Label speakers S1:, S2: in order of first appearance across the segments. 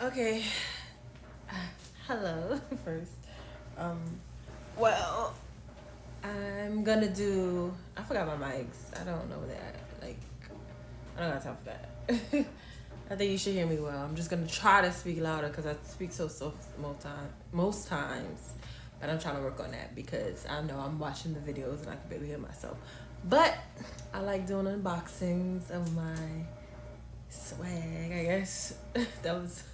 S1: Okay. Hello first. Well, I'm gonna do. I forgot my mics. I don't know that. Like, I don't got time for that. I think you should hear me well. I'm just gonna try to speak louder because I speak so soft most times. But I'm trying to work on that because I know I'm watching the videos and I can barely hear myself. But I like doing unboxings of my swag, I guess. That was.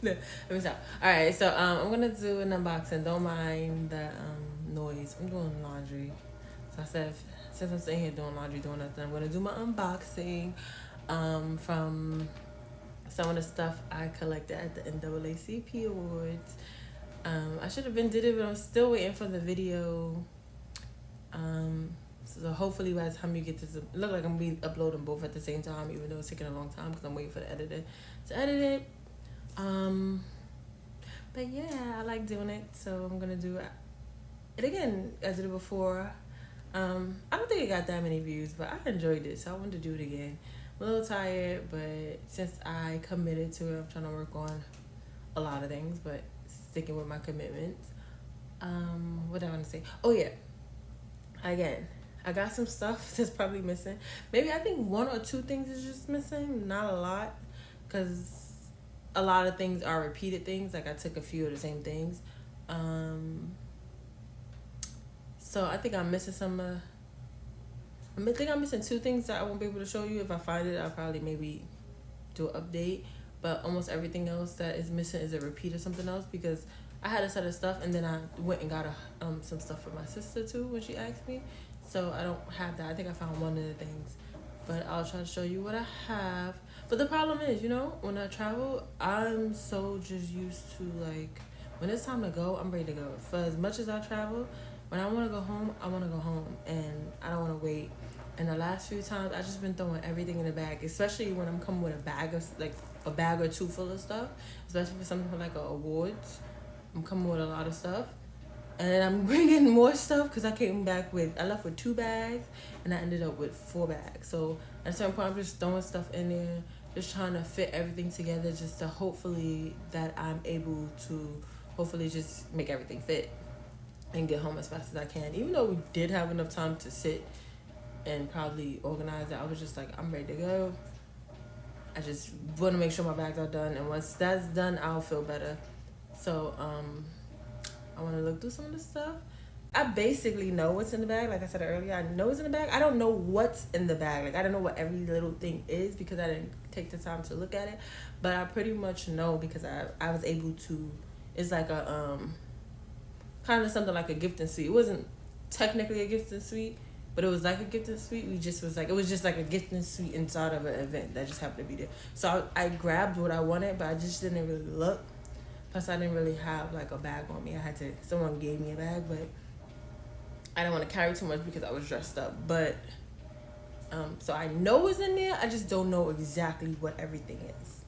S1: Let me stop. Alright, so I'm gonna do an unboxing. Don't mind the noise. I'm doing laundry. So I said, since I'm sitting here doing laundry, doing nothing, I'm gonna do my unboxing from some of the stuff I collected at the NAACP Awards. I should have been did it, but I'm still waiting for the video. So hopefully by the time you get this, it look like I'm gonna be uploading both at the same time, even though it's taking a long time because I'm waiting for the editor to edit it. But yeah, I like doing it, so I'm gonna do it again as I did before. I don't think it got that many views, but I enjoyed it, so I wanted to do it again. I'm a little tired, but since I committed to it, I'm trying to work on a lot of things, but sticking with my commitments. What do I want to say? Oh yeah, again, I got some stuff that's probably missing. Maybe I think one or two things is just missing, not a lot, because a lot of things are repeated things. Like I took a few of the same things. So I think I'm missing some. I think I'm missing two things that I won't be able to show you. If I find it, I'll probably maybe do an update. But almost everything else that is missing is a repeat of something else because I had a set of stuff and then I went and got some stuff for my sister too when she asked me. So I don't have that. I think I found one of the things. But I'll try to show you what I have. But the problem is, when I travel, I'm so just used to, like, when it's time to go, I'm ready to go. For as much as I travel, when I want to go home, I want to go home. And I don't want to wait. And the last few times, I've just been throwing everything in the bag, especially when I'm coming with a bag or two full of stuff, especially for something like awards. I'm coming with a lot of stuff. And then I'm bringing more stuff because I left with 2 bags and I ended up with 4 bags. So at a certain point, I'm just throwing stuff in there, just trying to fit everything together just to hopefully that I'm able to hopefully just make everything fit and get home as fast as I can. Even though we did have enough time to sit and probably organize it, I was just like, I'm ready to go. I just want to make sure my bags are done. And once that's done, I'll feel better. So, I want to look through some of the stuff. I basically know what's in the bag. Like I said earlier, I know what's in the bag. I don't know what's in the bag. Like, I don't know what every little thing is because I didn't take the time to look at it. But I pretty much know because I was able to. It's like a kind of something like a gift and suite. It wasn't technically a gift and suite, but it was like a gift and suite. It was just like a gift and suite inside of an event that just happened to be there. So I grabbed what I wanted, but I just didn't really look. Plus, I didn't really have like a bag on me. Someone gave me a bag, but I didn't want to carry too much because I was dressed up. But, so I know what's in there. I just don't know exactly what everything is.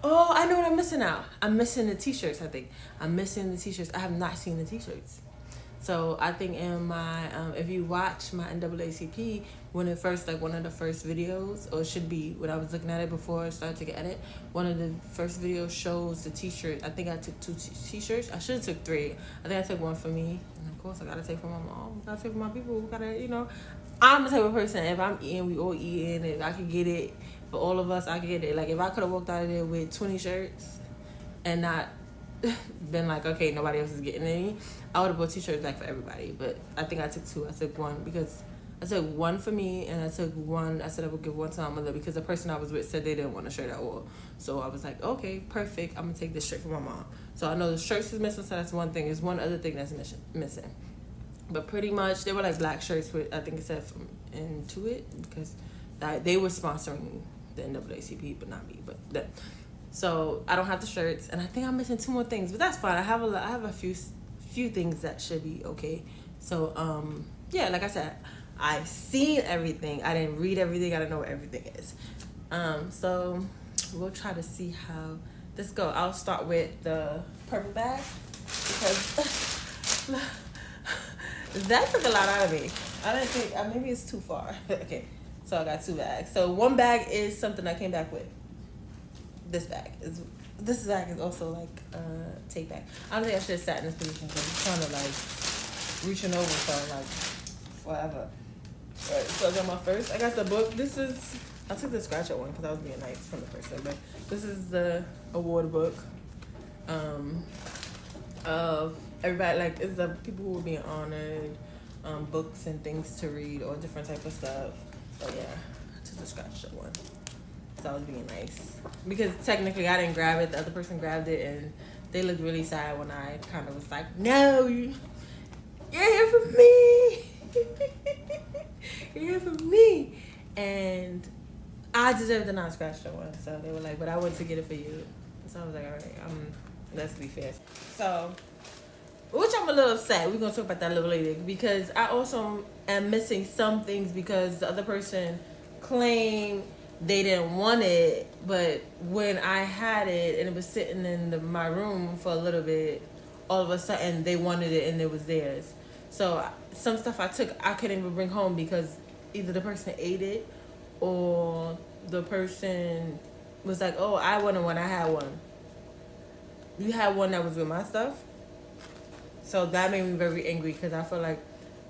S1: Oh, I know what I'm missing now. I'm missing the t-shirts, I think. I'm missing the t-shirts. I have not seen the t-shirts. So I think in my, if you watch my NAACP, one of the first videos, or it should be when I was looking at it before I started to get edit, one of the first videos shows the t-shirt. I think I took 2 t-shirts. I should have took 3. I think I took one for me. And of course, I got to take for my mom. I got to take for my people. I'm the type of person, if I'm eating, we all eating. If I could get it for all of us, I could get it. Like, if I could have walked out of there with 20 shirts and not been like, okay, nobody else is getting any, I would have bought t-shirts like for everybody. But I think I took 2. I took 1 because I took 1 for me, and I took 1. I said I would give 1 to my mother because the person I was with said they didn't want a shirt at all. So I was like, okay, perfect. I'm gonna take this shirt for my mom. So I know the shirts is missing, so that's one thing. There's one other thing that's missing. But pretty much they were like black shirts with, I think it said from Intuit, because they were sponsoring the NAACP, but not me. But that. So I don't have the shirts, and I think I'm missing 2 more things, but that's fine. I have a few things that should be okay. So yeah, like I said, I've seen everything. I didn't read everything. I don't know what everything is. So we'll try to see how this goes. I'll start with the purple bag because that took a lot out of me. I didn't think, maybe it's too far. Okay, so I got 2 bags. So 1 bag is something I came back with. this bag is also like tape bag. I don't think I should have sat in this position because I'm trying to like reaching over for like forever. Alright, so I got my first. I got the book. I took the scratch out one because I was being nice from the person, but this is the award book of everybody. Like, it's the people who were being honored, books and things to read or different type of stuff. But yeah, I took the scratch out one. So I was being nice because technically I didn't grab it. The other person grabbed it, and they looked really sad when I kind of was like, "No, you're here for me. You're here for me." And I deserved the non-scratch one. So they were like, "But I went to get it for you." So I was like, "All right, let's be fair." So, which I'm a little upset. We're gonna talk about that a little later because I also am missing some things because the other person claimed they didn't want it, but when I had it and it was sitting in my room for a little bit, all of a sudden they wanted it and it was theirs. So some stuff I took, I couldn't even bring home because either the person ate it or the person was like, "Oh, I wanted one, I had one. You had one that was with my stuff." So that made me very angry because I feel like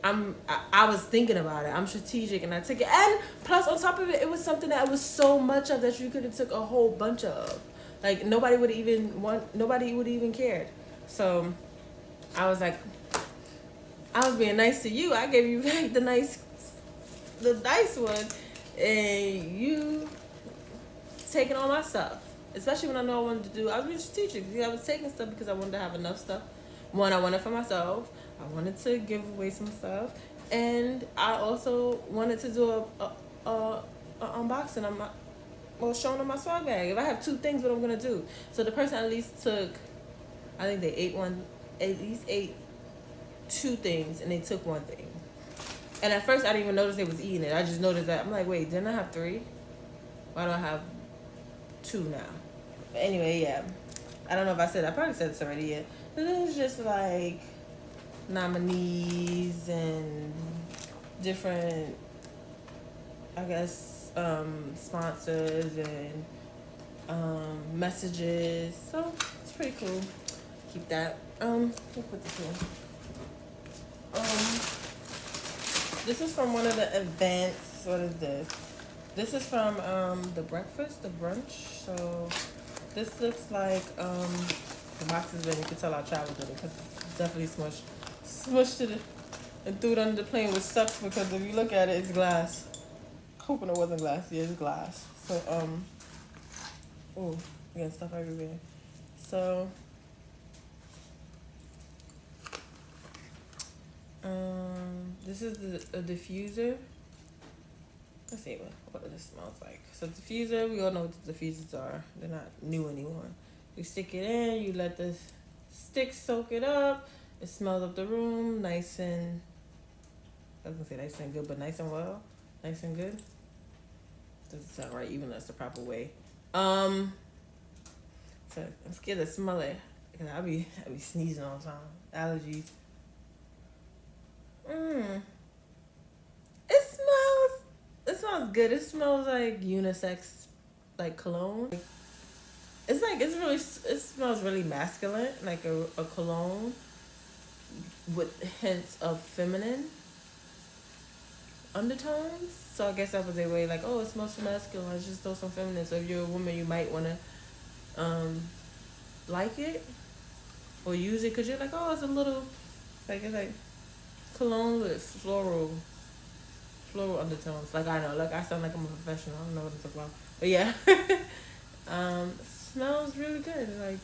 S1: I was thinking about it. I'm strategic and I took it. And plus on top of it, it was something that was so much of that you could have took a whole bunch of. Like nobody would even cared. So I was like, I was being nice to you. I gave you back the nice one, and you taking all my stuff. Especially when I know I wanted to do. I was being strategic. I was taking stuff because I wanted to have enough stuff. One, I wanted for myself. I wanted to give away some stuff, and I also wanted to do a unboxing. Showing them my swag bag. If I have two things, what I'm gonna do? So the person at least took, I think they ate two things, and they took one thing. And at first, I didn't even notice they was eating it. I just noticed that. I'm like, wait, didn't I have three? Why do I have two now? But anyway, yeah. I don't know if I probably said this already yet. But it was just like nominees and different, I guess, sponsors and messages. So it's pretty cool. Keep that. We'll put this in. This is from one of the events. What is this? This is from the brunch. So this looks like the boxes, and you can tell I traveled with it because it's definitely smushed it and threw it under the plane, which sucks because if you look at it, it's glass. Hoping it wasn't glass. Yeah, it's glass. So oh, we got stuff everywhere. So this is a diffuser. Let's see what this smells like. So diffuser, we all know what the diffusers are. They're not new anymore. You stick it in, you let the stick soak it up. It smells up the room, nice and, I was gonna say nice and good, but nice and well. Nice and good. Doesn't sound right, even though that's the proper way. So I'm scared to smell it because I be sneezing all the time. Allergies. It smells good. It smells like unisex, like cologne. It smells really masculine, like a cologne with hints of feminine undertones. So I guess that was a way like, oh, it smells masculine. Let's just throw some feminine. So if you're a woman, you might want to like it or use it because you're like, oh, it's a little it's like cologne with floral undertones. Like I know, like I sound like I'm a professional. I don't know what I'm talking about, but yeah. Smells really good. Like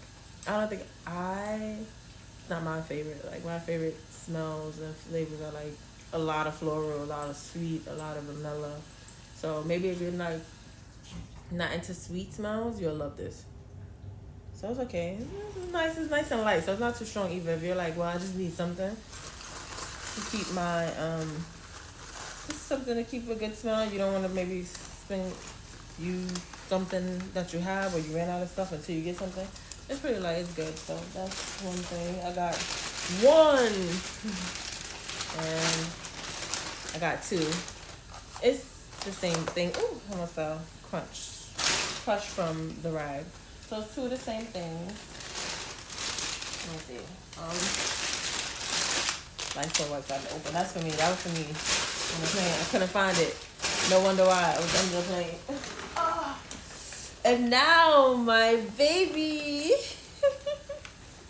S1: it's not my favorite. Like my favorite smells and flavors are like a lot of floral, a lot of sweet, a lot of vanilla. So maybe if you're not into sweet smells, you'll love this. So it's okay. It's nice and light. So it's not too strong either. If you're like, well, I just need something to keep my just something to keep a good smell. You don't want to maybe use something that you have or you ran out of stuff until you get something. It's pretty light. It's good. So that's one thing. I got one. And I got two. It's the same thing. Ooh, almost fell. Crunch from the rag. So it's two of the same things. Let me see. Lysol wipes I didn't open. That's for me. That was for me. On the plane. I couldn't find it. No wonder why. I was under the plane. Oh. And now my baby.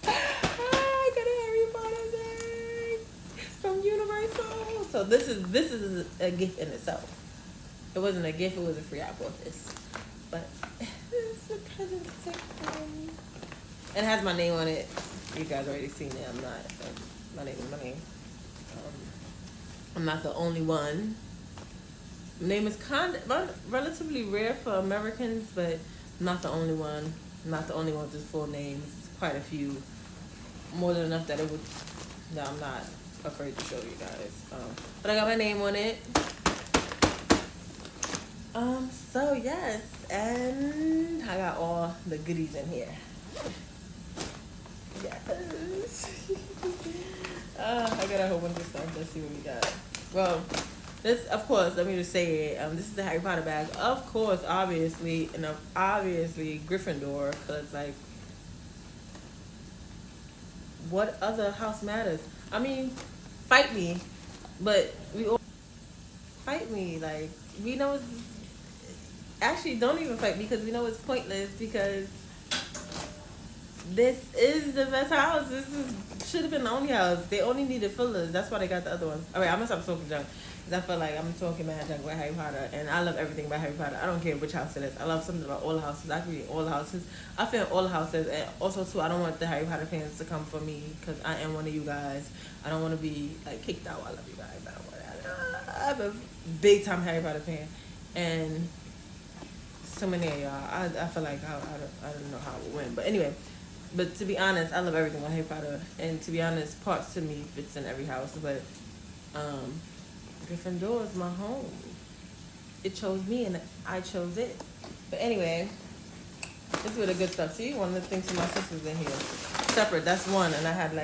S1: I got a Harry Potter bag from Universal. So this is a gift in itself. It wasn't a gift. It was a free. I bought this, but it's a cousin sick one. And it has my name on it. You guys already seen it. I'm not. My name is my name. I'm not the only one. My name is relatively rare for Americans, but I'm not the only one. I'm not the only one with this full name. Quite a few. More than enough that it would. No, I'm not afraid to show you guys. But I got my name on it. So yes, and I got all the goodies in here. Yes. I got a whole bunch of stuff. Let's see what we got. Well, this, of course, let me just say it. This is the Harry Potter bag. Of course, obviously, and obviously Gryffindor, because, like, what other house matters? I mean, fight me, but we all fight me. Like, we know it's, actually, don't even fight me because we know it's pointless because this is the best house. Should have been the only house. They only needed fillers. That's why they got the other ones. Alright, I'm gonna stop talking junk because I feel like I'm talking mad junk about Harry Potter, and I love everything about Harry Potter. I don't care which house it is. I love something about all the houses. I can read all the houses. I feel all the houses, and also too, I don't want the Harry Potter fans to come for me because I am one of you guys. I don't want to be like kicked out. I love you guys. I don't want to. I'm a big time Harry Potter fan, and so many of y'all. I feel like I don't know how it would win, but anyway. But to be honest, I love everything about Harry Potter. And to be honest, parts to me fits in every house. But Gryffindor is my home. It chose me and I chose it. But anyway, this is where the good stuff. See, one of the things for my sisters in here. Separate, that's one. And I had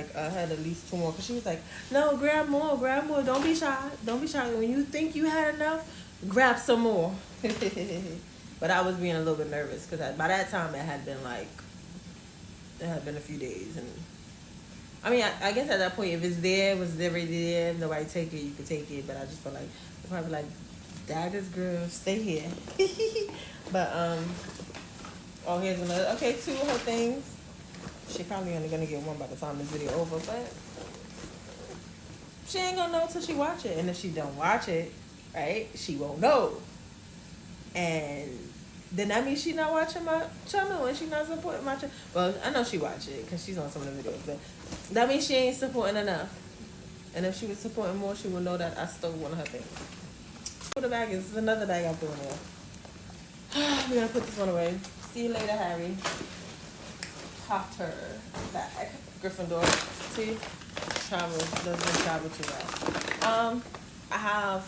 S1: at least two more. Because she was like, no, grab more. Don't be shy. Don't be shy. When you think you had enough, grab some more. But I was being a little bit nervous. Because by that time, it had been like, it had been a few days, and I mean, I guess at that point, if it's there, it was already there. If nobody take it, you could take it. But I just feel like they're probably like, "Daggers, girl, stay here." But oh, here's another. Okay, two of her things. She probably only gonna get one by the time this video over, but she ain't gonna know until she watch it. And if she don't watch it, right, she won't know. And then that means she not watching my channel and she not supporting my channel. Well, I know she watch it because she's on some of the videos, but that means she ain't supporting enough. And if she was supporting more, she would know that I stole one of her things. The bag is another bag I threw in there. We're gonna put this one away. See you later, Harry. Potter bag. Gryffindor. See? Doesn't travel too well. I have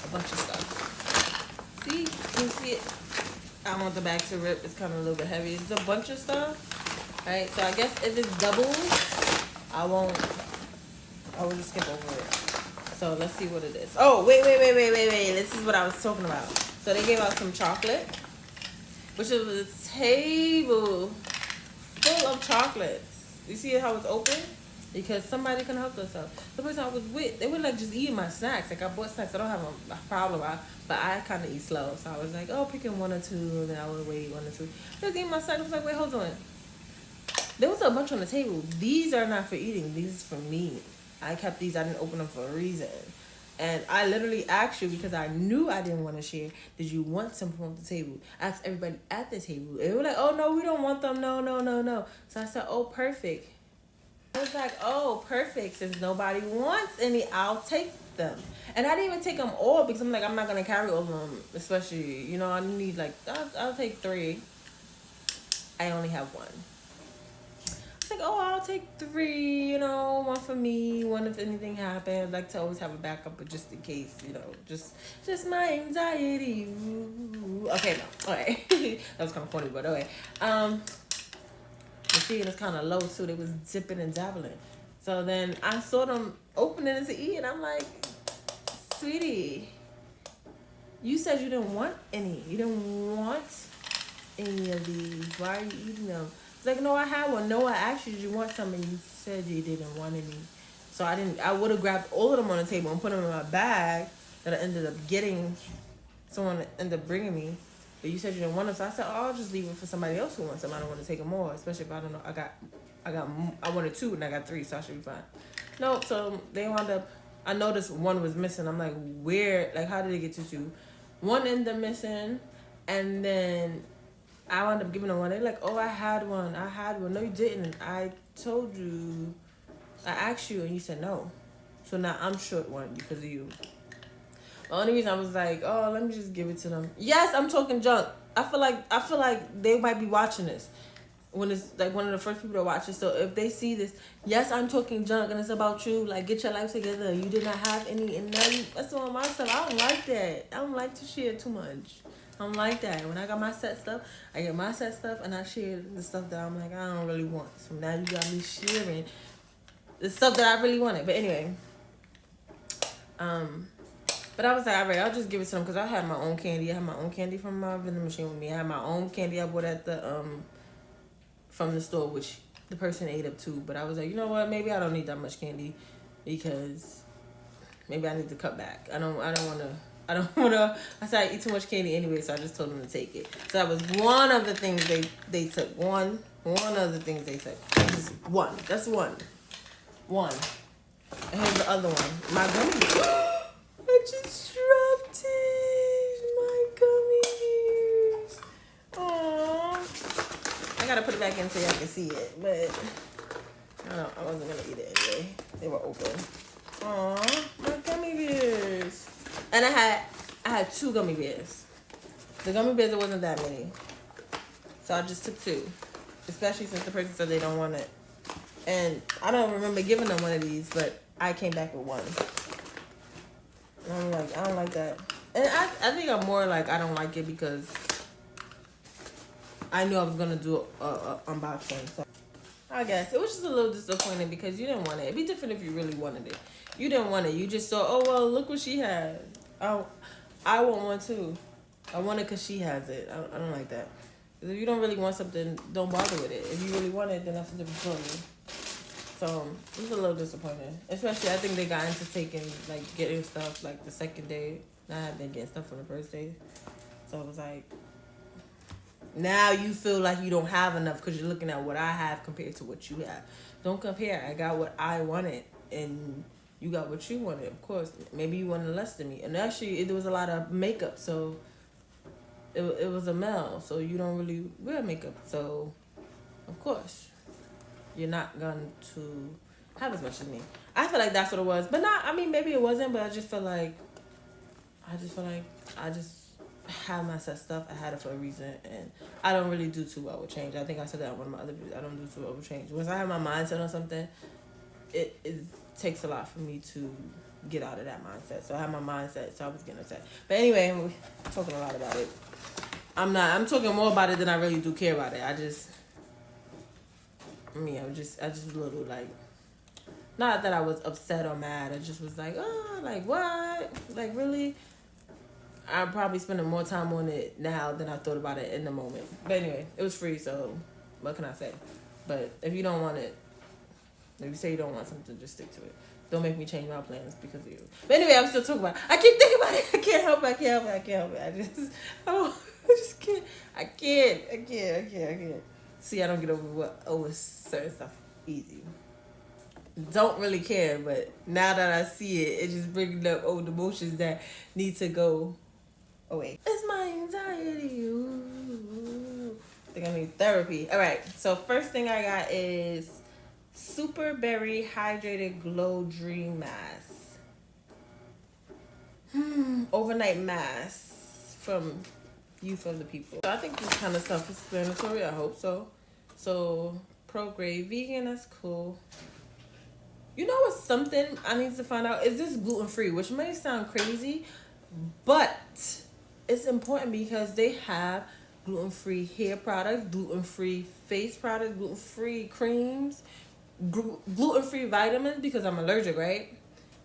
S1: a bunch of stuff. See? Can you see it? I want the bag to rip. It's kind of a little bit heavy. It's a bunch of stuff. Alright, so I guess if it's double, I will just skip over it. So let's see what it is. Oh, wait. This is what I was talking about. So they gave out some chocolate, which is a table full of chocolates. You see how it's open? Because somebody can help themselves. The person I was with, they would like just eating my snacks. Like I bought snacks. I don't have a problem. But I kind of eat slow. So I was like, oh, picking one or two. And then I would wait 1 or 2. I was eating my snacks. I was like, wait, hold on. There was a bunch on the table. These are not for eating. These is for me. I kept these. I didn't open them for a reason. And I literally asked you because I knew I didn't want to share. Did you want some from the table? I asked everybody at the table. They were like, oh, no, we don't want them. No. So I said, oh, perfect. I was like, oh, perfect. Since nobody wants any, I'll take them. And I didn't even take them all because I'm like, I'm not going to carry all of them. Especially, you know, I need like, I'll take 3. I only have 1. It's like, oh, I'll take 3, you know, 1 for me, 1 if anything happens. I like to always have a backup, but just in case, you know, just my anxiety. Ooh. Okay, no, all right. That was kind of funny, but okay. The feed is kind of low too. They was dipping and dabbling. So then I saw them opening it to eat, and I'm like, sweetie, you said you didn't want any. You didn't want any of these. Why are you eating them? It's like, no, I had one. No, I asked you, did you want some? And you said you didn't want any. So I would have grabbed all of them on the table and put them in my bag that I ended up getting. Someone ended up bringing me. But you said you didn't want them. So I said, oh, I'll just leave it for somebody else who wants them. I don't want to take them more, especially if I don't know. I wanted 2 and I got 3, so I should be fine. No, so they wound up, I noticed one was missing. I'm like, where, like, how did they get to 2? One ended up missing, and then I wound up giving them one. They're like, oh, I had one. No, you didn't. I told you, I asked you, and you said no. So now I'm short one because of you. The only reason I was like, oh, let me just give it to them. Yes, I'm talking junk. I feel like they might be watching this when it's like one of the first people to watch it. So if they see this, yes, I'm talking junk and it's about you. Like, get your life together. You did not have any, and now that's on my stuff. I don't like that. I don't like to share too much. I don't like that. When I got my set stuff, I get my set stuff and I share the stuff that I'm like, I don't really want. So now you got me sharing the stuff that I really wanted. But anyway, but I was like, all right, I'll just give it to them because I had my own candy. I had my own candy from my vending machine with me. I had my own candy I bought at the from the store, which the person ate up too. But I was like, you know what? Maybe I don't need that much candy because maybe I need to cut back. I don't want to. I said I eat too much candy anyway, so I just told them to take it. So that was one of the things they took. One of the things they took. Just one. That's one. One. And here's the other one. My gummy. I just dropped it. My gummy bears. Aww. I gotta put it back in so y'all can see it, but I wasn't gonna eat it anyway. They were open. Aww, my gummy bears. And I had 2 gummy bears. The gummy bears, there wasn't that many. So I just took 2. Especially since the person said they don't want it. And I don't remember giving them one of these, but I came back with 1. And I'm like, I don't like that. And I think I'm more like, I don't like it because I knew I was going to do a unboxing. So I guess it was just a little disappointing because you didn't want it. It'd be different if you really wanted it. You didn't want it. You just saw, oh, well, look what she had. I want one too. I want it because she has it. I don't like that. If you don't really want something, don't bother with it. If you really want it, then that's a different story. So it was a little disappointing. Especially, I think they got into getting stuff like the second day. I had been getting stuff from the first day. So it was like, now you feel like you don't have enough because you're looking at what I have compared to what you have. Don't compare. I got what I wanted and you got what you wanted. Of course, maybe you wanted less than me. And actually, there was a lot of makeup, so it was a male. So you don't really wear makeup. So, of course, you're not going to have as much as me. I feel like that's what it was. But maybe it wasn't, but I just had my set stuff. I had it for a reason, and I don't really do too well with change. I think I said that in one of my other videos. I don't do too well with change. Once I have my mindset on something, it takes a lot for me to get out of that mindset. So I had my mindset, so I was getting upset. But anyway, we're talking a lot about it. I'm talking more about it than I really do care about it. I just a little like, not that I was upset or mad. I just was like, oh, like what? Like really? I'm probably spending more time on it now than I thought about it in the moment. But anyway, it was free, so what can I say? But if you don't want it, if you say you don't want something, just stick to it. Don't make me change my plans because of you. But anyway, I'm still talking about it. I keep thinking about it. I can't help it. I just can't. I can't. See, I don't get over certain stuff easy. Don't really care, but now that I see it, it just brings up old emotions that need to go away. It's my anxiety. Ooh. I think I need therapy. All right, so first thing I got is Super Berry Hydrated Glow Dream Mask. Overnight mask from Youth of the People. So I think this kind of self-explanatory. I hope so. So pro-grade vegan, that's cool. You know what's something I need to find out? Is this gluten-free? Which may sound crazy, but it's important because they have gluten-free hair products, gluten-free face products, gluten-free creams, gluten-free vitamins because I'm allergic, right?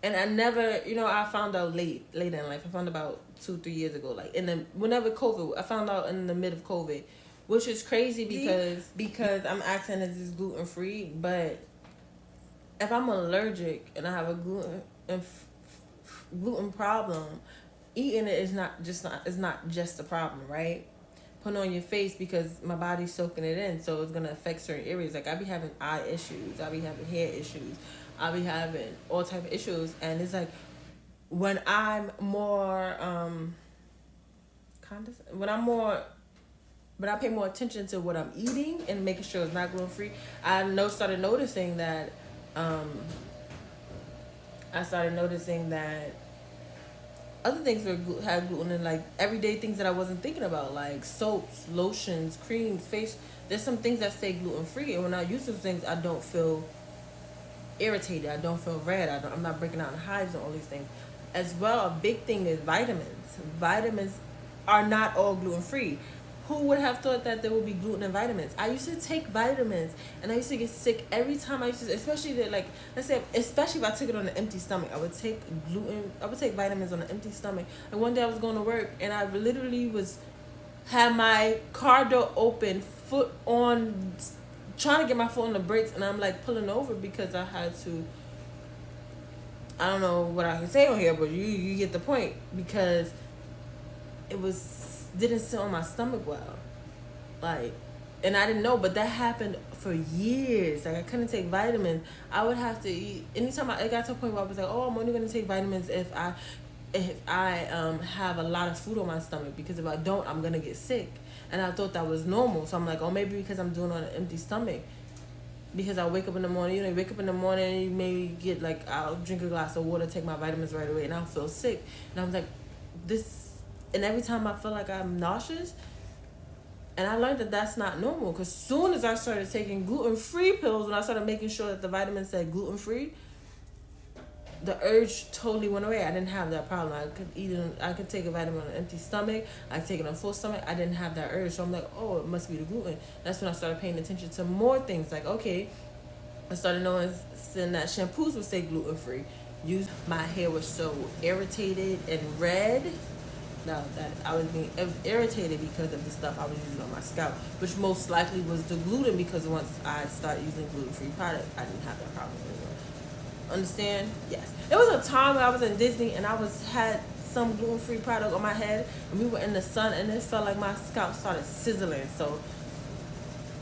S1: And I never, I found out later in life. I found out about 2-3 years ago, like whenever COVID, I found out in the mid of COVID which is crazy because I'm asking is this gluten free, but if I'm allergic and I have a gluten problem, eating it is not just a problem, right? Put on your face because my body's soaking it in, so it's gonna affect certain areas. Like I be having eye issues, I be having hair issues, I be having all type of issues, and it's like when I'm more when I pay more attention to what I'm eating and making sure it's not gluten free, started noticing that other things had gluten in, like everyday things that I wasn't thinking about, like soaps, lotions, creams, face. There's some things that say gluten free, and when I use those things, I don't feel irritated. I don't feel red. I'm not breaking out in hives and all these things. As well, a big thing is vitamins. Vitamins are not all gluten free. Who would have thought that there would be gluten in vitamins? I used to take vitamins, and I used to get sick every time especially if I took it on an empty stomach. I would take vitamins on an empty stomach. And one day I was going to work, and I literally had my car door open, foot on, trying to get my foot on the brakes, and I'm like pulling over because I had to. I don't know what I can say on here, but you get the point, because it didn't sit on my stomach well, like, and I didn't know, but that happened for years. Like I couldn't take vitamins. I would have to eat anytime. I got to a point where I was like, oh, I'm only gonna take vitamins if I have a lot of food on my stomach, because if I don't, I'm gonna get sick. And I thought that was normal. So I'm like, oh, maybe because I'm doing it on an empty stomach. Because I wake up in the morning, you wake up in the morning, you maybe get like, I'll drink a glass of water, take my vitamins right away, and I'll feel sick. And I was like, and every time I feel like I'm nauseous, and I learned that that's not normal. Because soon as I started taking gluten-free pills, when I started making sure that the vitamins said gluten-free, the urge totally went away. I didn't have that problem. I could take a vitamin on an empty stomach. I could take it on a full stomach. I didn't have that urge. So I'm like, oh, it must be the gluten. That's when I started paying attention to more things. Like, okay, I started noticing that shampoos would say gluten-free. My hair was so irritated and red. No, that I was being irritated because of the stuff I was using on my scalp, which most likely was the gluten, because once I started using gluten-free product, I didn't have that problem anymore. Understand? Yes. There was a time when I was in Disney and I had some gluten-free product on my head, and we were in the sun, and it felt like my scalp started sizzling. So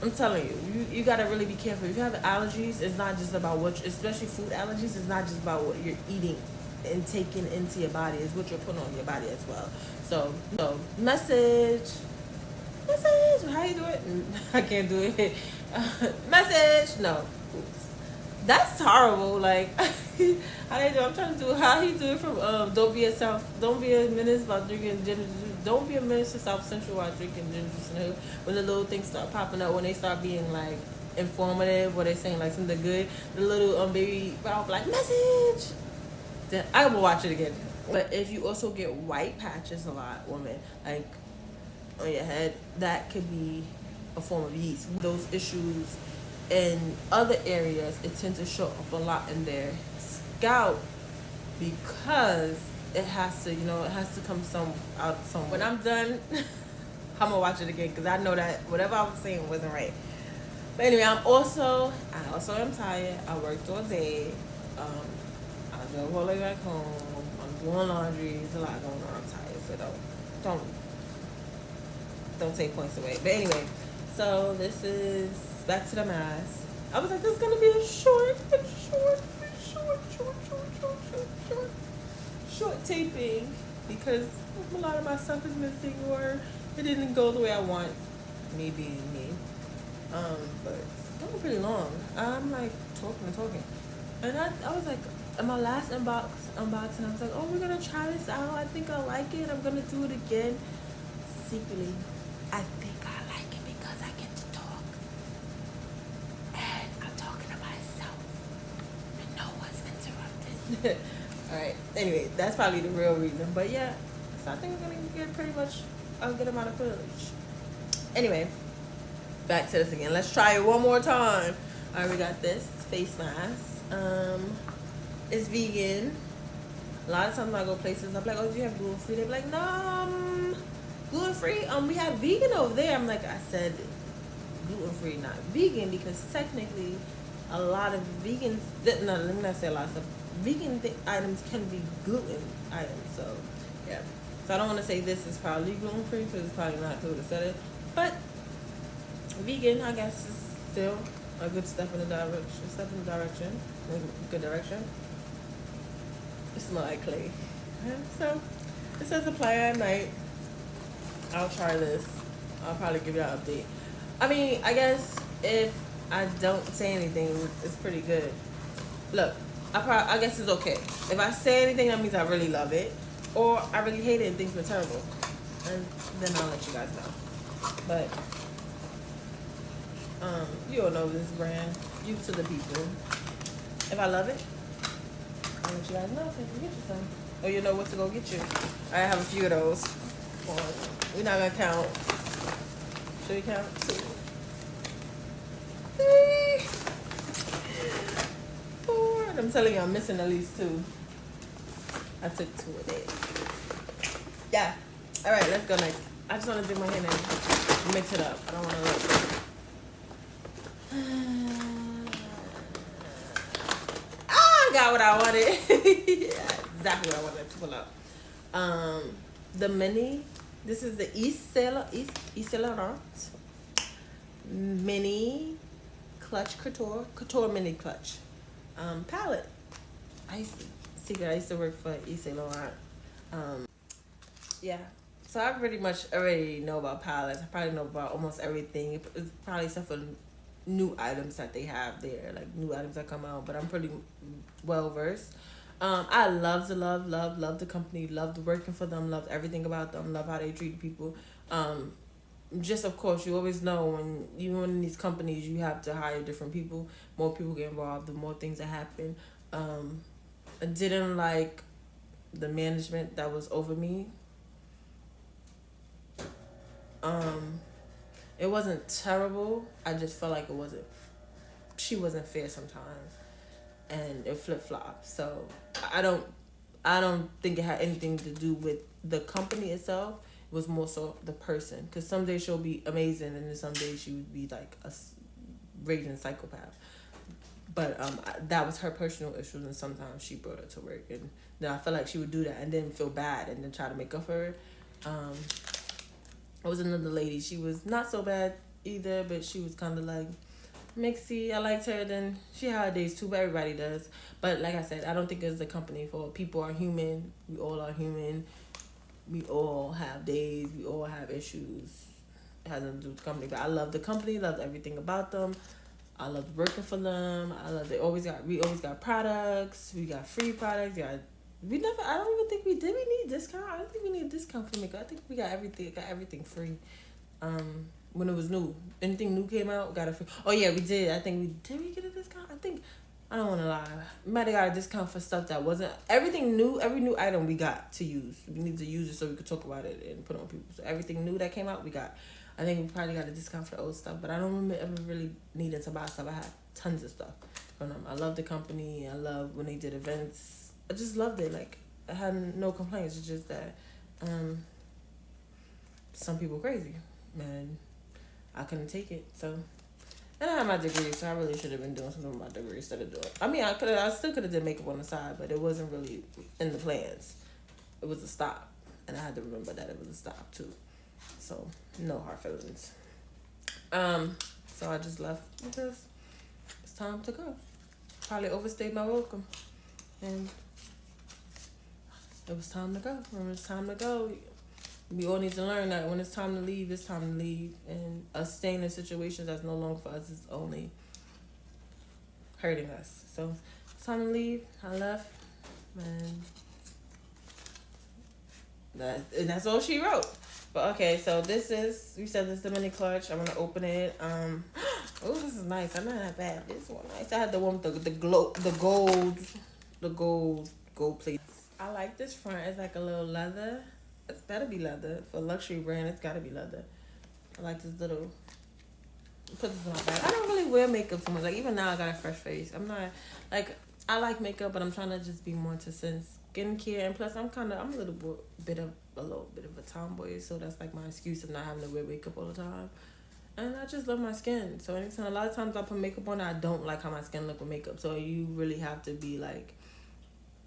S1: I'm telling you, you gotta really be careful. If you have allergies, it's not just about especially food allergies, it's not just about what you're eating and taking into your body, it's what you're putting on your body as well. So message, how you do it? I can't do it. Message, no. That's horrible. Like, how they do? I'm trying to do how he do it from don't be a menace about drinking ginger juice. Don't be a menace to South Central while drinking ginger juice in the hood. When the little things start popping up, when they start being like informative, where they saying like something good, the little baby I'll be like, message. Then I will watch it again. But if you also get white patches a lot, women, like on your head, that could be a form of yeast. Those issues in other areas, it tends to show up a lot in their scalp, because it has to come out somewhere. When I'm done, I'm gonna watch it again, because I know that whatever I was saying wasn't right. But anyway, I also am tired. I worked all day. I drove all the way back home. I'm doing laundry. There's a lot going on. I'm tired, so don't take points away. But anyway, so this is back to the mask. I was like, this is gonna be a short taping, because a lot of my stuff is missing, or it didn't go the way I want. Maybe me. But it's going pretty long. I'm like talking. And I was like, in my last unboxing, I was like, oh, we're gonna try this out. I think I like it. I'm gonna do it again. Secretly, I think I like it because I get to talk. And I'm talking to myself. And no one's interrupted. Alright. Anyway, that's probably the real reason. But yeah, so I think we're gonna get pretty much a good amount of footage. Anyway, back to this again. Let's try it one more time. Alright, we got this face mask. It's vegan. A lot of times when I go places, I'm like, oh, do you have gluten free? They're like, no, gluten free. We have vegan over there. I'm like, I said gluten free, not vegan, because technically a lot of vegans, no, let me not say a lot of stuff. Vegan items can be gluten items, so yeah. So I don't want to say this is probably gluten free because it's probably not who to said it, but vegan, I guess, is still a good step in the direction, good direction. It smells like clay. So it says apply at night. I'll try this. I'll probably give you an update. I mean, I guess if I don't say anything, it's pretty good. Look, I guess it's okay. If I say anything, that means I really love it, or I really hate it and things were terrible, and then I'll let you guys know. But you all know this brand. You to the people. If I love it, I'll let you guys know so you can get you some. Or you know what to go get you. I have a few of those. We're not gonna count. Should we count? 2, 3, 4. And I'm telling you, I'm missing at least 2. I took 2 of it. Yeah. All right, let's go next. I just want to do my hair and mix it up. I don't want to look. I got what I wanted. Yeah, exactly what I wanted to pull up. The mini. This is the YSL Mini Clutch Couture Mini Clutch palette. I used to work for YSL. Yeah. So I pretty much already know about palettes. I probably know about almost everything. It's probably except for new items that they have there, like new items that come out. But I'm pretty well versed. I love the company, loved working for them, loved everything about them, love how they treat people. Just of course, you always know when you're in these companies, you have to hire different people. More people get involved, the more things that happen. I didn't like the management that was over me. It wasn't terrible. I just felt like she wasn't fair sometimes. And it flip-flopped. So I don't think it had anything to do with the company itself. It was more so the person. Because some days she'll be amazing, and then some days she would be like a raging psychopath. But that was her personal issues, and sometimes she brought it to work. And then I felt like she would do that and then feel bad and then try to make up for it. There was another lady. She was not so bad either, but she was kind of like mixy. I liked her. Then she had her days too, but everybody does. But like I said, I don't think it's the company fault. People are human. We all are human. We all have days. We all have issues. It has nothing to do with the company. But I love the company. Loved everything about them. I loved working for them. We always got products. We got free products. I don't even think we did. We need a discount. I don't think we need a discount for makeup. I think we got everything free. When it was new. Anything new came out, got it free. Oh yeah, we did. Did we get a discount? I don't want to lie. We might have got a discount for stuff that wasn't, everything new, every new item we got to use. We need to use it so we could talk about it and put it on people. So everything new that came out, we got. I think we probably got a discount for the old stuff, but I don't remember ever really needing to buy stuff. I had tons of stuff from them. I love the company. I love when they did events. I just loved it. Like, I had no complaints. It's just that some people crazy, man. I couldn't take it. So, and I had my degree, so I really should have been doing something with my degree instead of doing. I mean, I still could have did makeup on the side, but it wasn't really in the plans. It was a stop, and I had to remember that it was a stop too. So no hard feelings. So I just left because it's time to go. Probably overstayed my welcome, and it was time to go. When it's time to go, we all need to learn that when it's time to leave, it's time to leave. And us staying in situations that's no longer for us is only hurting us. So it's time to leave. I left, and that's all she wrote. But okay, so we said this is the mini clutch. I'm gonna open it. Oh, this is nice. I'm not that bad. This one nice. I had the one with the gold plate. I like this front. It's like a little leather. It's gotta be leather. For a luxury brand, it's gotta be leather. I like this little. Put this on my back. I don't really wear makeup so much. Like, even now, I got a fresh face. I'm not like, I like makeup, but I'm trying to just be more into skincare. And plus, I'm a little bit of a little bit of a tomboy, so that's like my excuse of not having to wear makeup all the time. And I just love my skin. So anytime, a lot of times I put makeup on, I don't like how my skin look with makeup. So you really have to be like,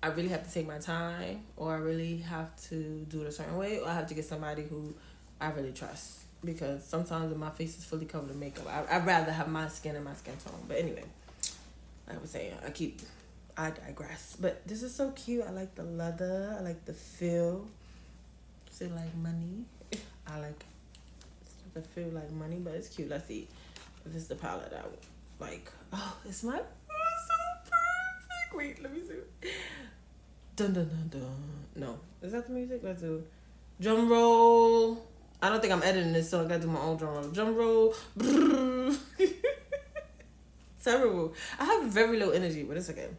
S1: I really have to take my time, or I really have to do it a certain way, or I have to get somebody who I really trust. Because sometimes when my face is fully covered in makeup, I'd rather have my skin and my skin tone. But anyway, like I was saying, I digress. But this is so cute. I like the leather. I like the feel. Does it like money? I like the feel like money, but it's cute. Let's see if it's the palette I would like. Oh, it's so perfect. Wait, let me see. Dun dun dun dun. No, is that the music? Let's do drum roll. I don't think I'm editing this, so I gotta do my own drum roll. Drum roll. Terrible. I have very low energy, but it's okay.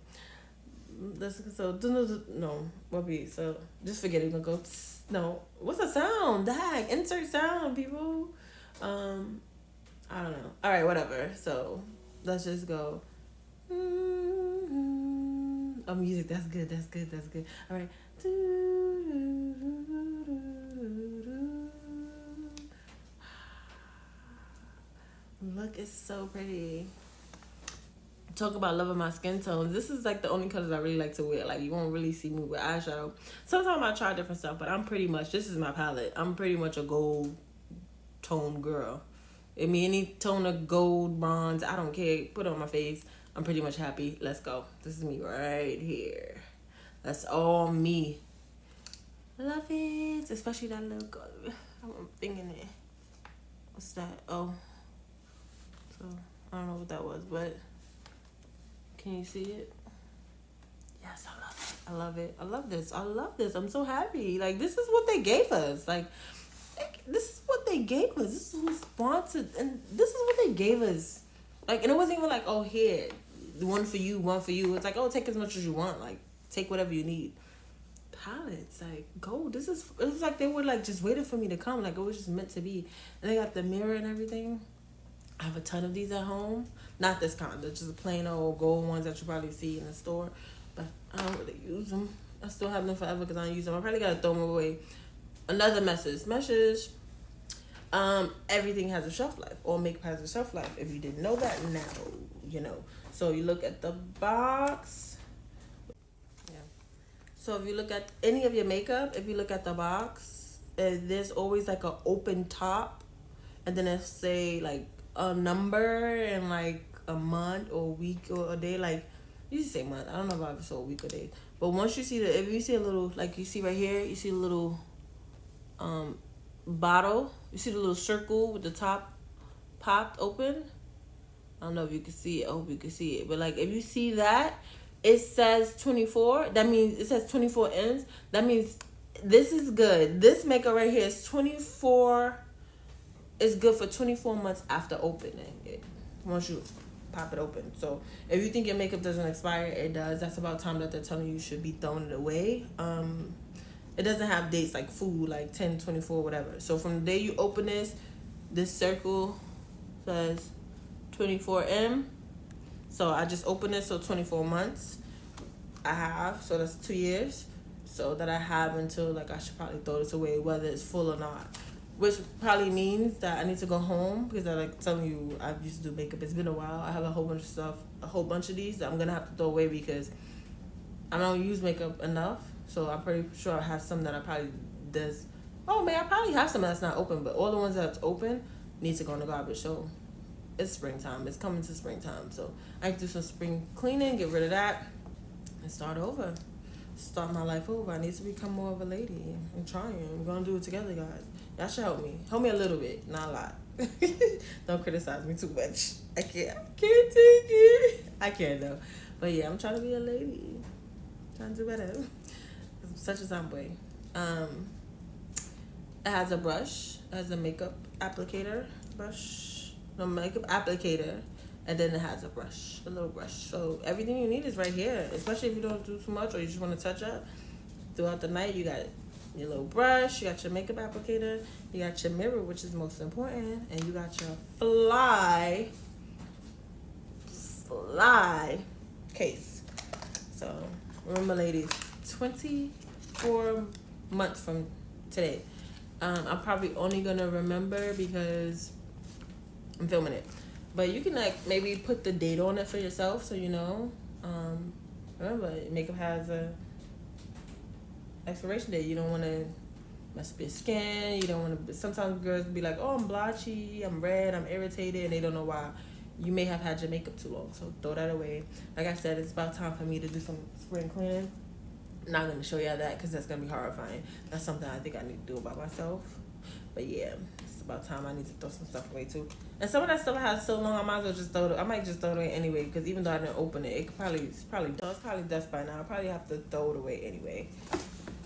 S1: No, what beat? So just forget it. Gonna go. No, what's the sound? Dag, insert sound, people. I don't know. All right, whatever. So let's just go. Oh, music. That's good. That's good. That's good. All right. Look, it's so pretty. Talk about loving my skin tones. This is like the only colors I really like to wear. Like, you won't really see me with eyeshadow. Sometimes I try different stuff, but I'm pretty much, this is my palette. I'm pretty much a gold tone girl. I mean, any tone of gold, bronze, I don't care. Put it on my face. I'm pretty much happy. Let's go. This is me right here. That's all me. Love it. Especially that little thing in it. What's that? Oh. So, I don't know what that was, but can you see it? Yes, I love it. I love it. I love this. I love this. I'm so happy. Like, this is what they gave us. Like, this is what they gave us. This is who sponsored, and this is what they gave us. Like, and it wasn't even like, oh, here, one for you, one for you. It's like, oh, take as much as you want. Like, take whatever you need. Palettes, like, gold. It was like they were like just waiting for me to come. Like, it was just meant to be. And they got the mirror and everything. I have a ton of these at home. Not this kind. They're just plain old gold ones that you probably see in the store. But I don't really use them. I still have them forever because I don't use them. I probably got to throw them away. Another message. Everything has a shelf life. All makeup has a shelf life. If you didn't know that, now you know. So you look at the box. Yeah. So if you look at any of your makeup, if you look at the box, there's always like an open top. And then it say like a number and like a month or a week or a day. Like, you say month. I don't know if I saw a week or day. But once you see if you see a little, like you see right here, you see a little bottle. You see the little circle with the top popped open. I don't know if you can see it. I hope you can see it. But like, if you see that, it says 24. That means it says 24 ends. That means this is good. This makeup right here is 24. It's good for 24 months after opening it. Once you pop it open. So if you think your makeup doesn't expire, it does. That's about time that they're telling you should be throwing it away. It doesn't have dates like food, like 10, 24, whatever. So from the day you open this circle says 24M. So I just opened it, so 24 months I have. So that's 2 years. So that I have until, like, I should probably throw this away, whether it's full or not. Which probably means that I need to go home because I like telling you I used to do makeup. It's been a while. I have a whole bunch of stuff, a whole bunch of these that I'm gonna have to throw away because I don't use makeup enough. So I'm pretty sure I have some that I probably does. Oh man, I probably have some that's not open, but all the ones that's open need to go in the garbage. So it's springtime. It's coming to springtime. So I can do some spring cleaning, get rid of that, and start over. Start my life over. I need to become more of a lady. I'm trying. I'm gonna do it together, guys. Y'all should help me. Help me a little bit, not a lot. Don't criticize me too much. I can't take it. I can't though. But yeah, I'm trying to be a lady. Trying to do better. I'm such a tomboy. It has a brush. It has a makeup applicator brush. No, makeup applicator. And then it has a brush, a little brush. So everything you need is right here. Especially if you don't do too much or you just want to touch up. Throughout the night, you got your little brush, you got your makeup applicator, you got your mirror, which is most important, and you got your fly case. So remember, ladies, 24 months from today. I'm probably only gonna remember because I'm filming it. But you can like maybe put the date on it for yourself so you know. Remember, makeup has a expiration date. You don't want to mess up your skin. You don't want to. Sometimes girls be like, "Oh, I'm blotchy, I'm red, I'm irritated," and they don't know why. You may have had your makeup too long, so throw that away. Like I said, it's about time for me to do some spring cleaning. I'm not gonna show y'all that because that's gonna be horrifying. That's something I think I need to do by myself. But yeah, it's about time I need to throw some stuff away too. And some of that stuff I had so long, I might as well just throw it. I might just throw it away anyway because even though I didn't open it, it's probably dust by now. I probably have to throw it away anyway.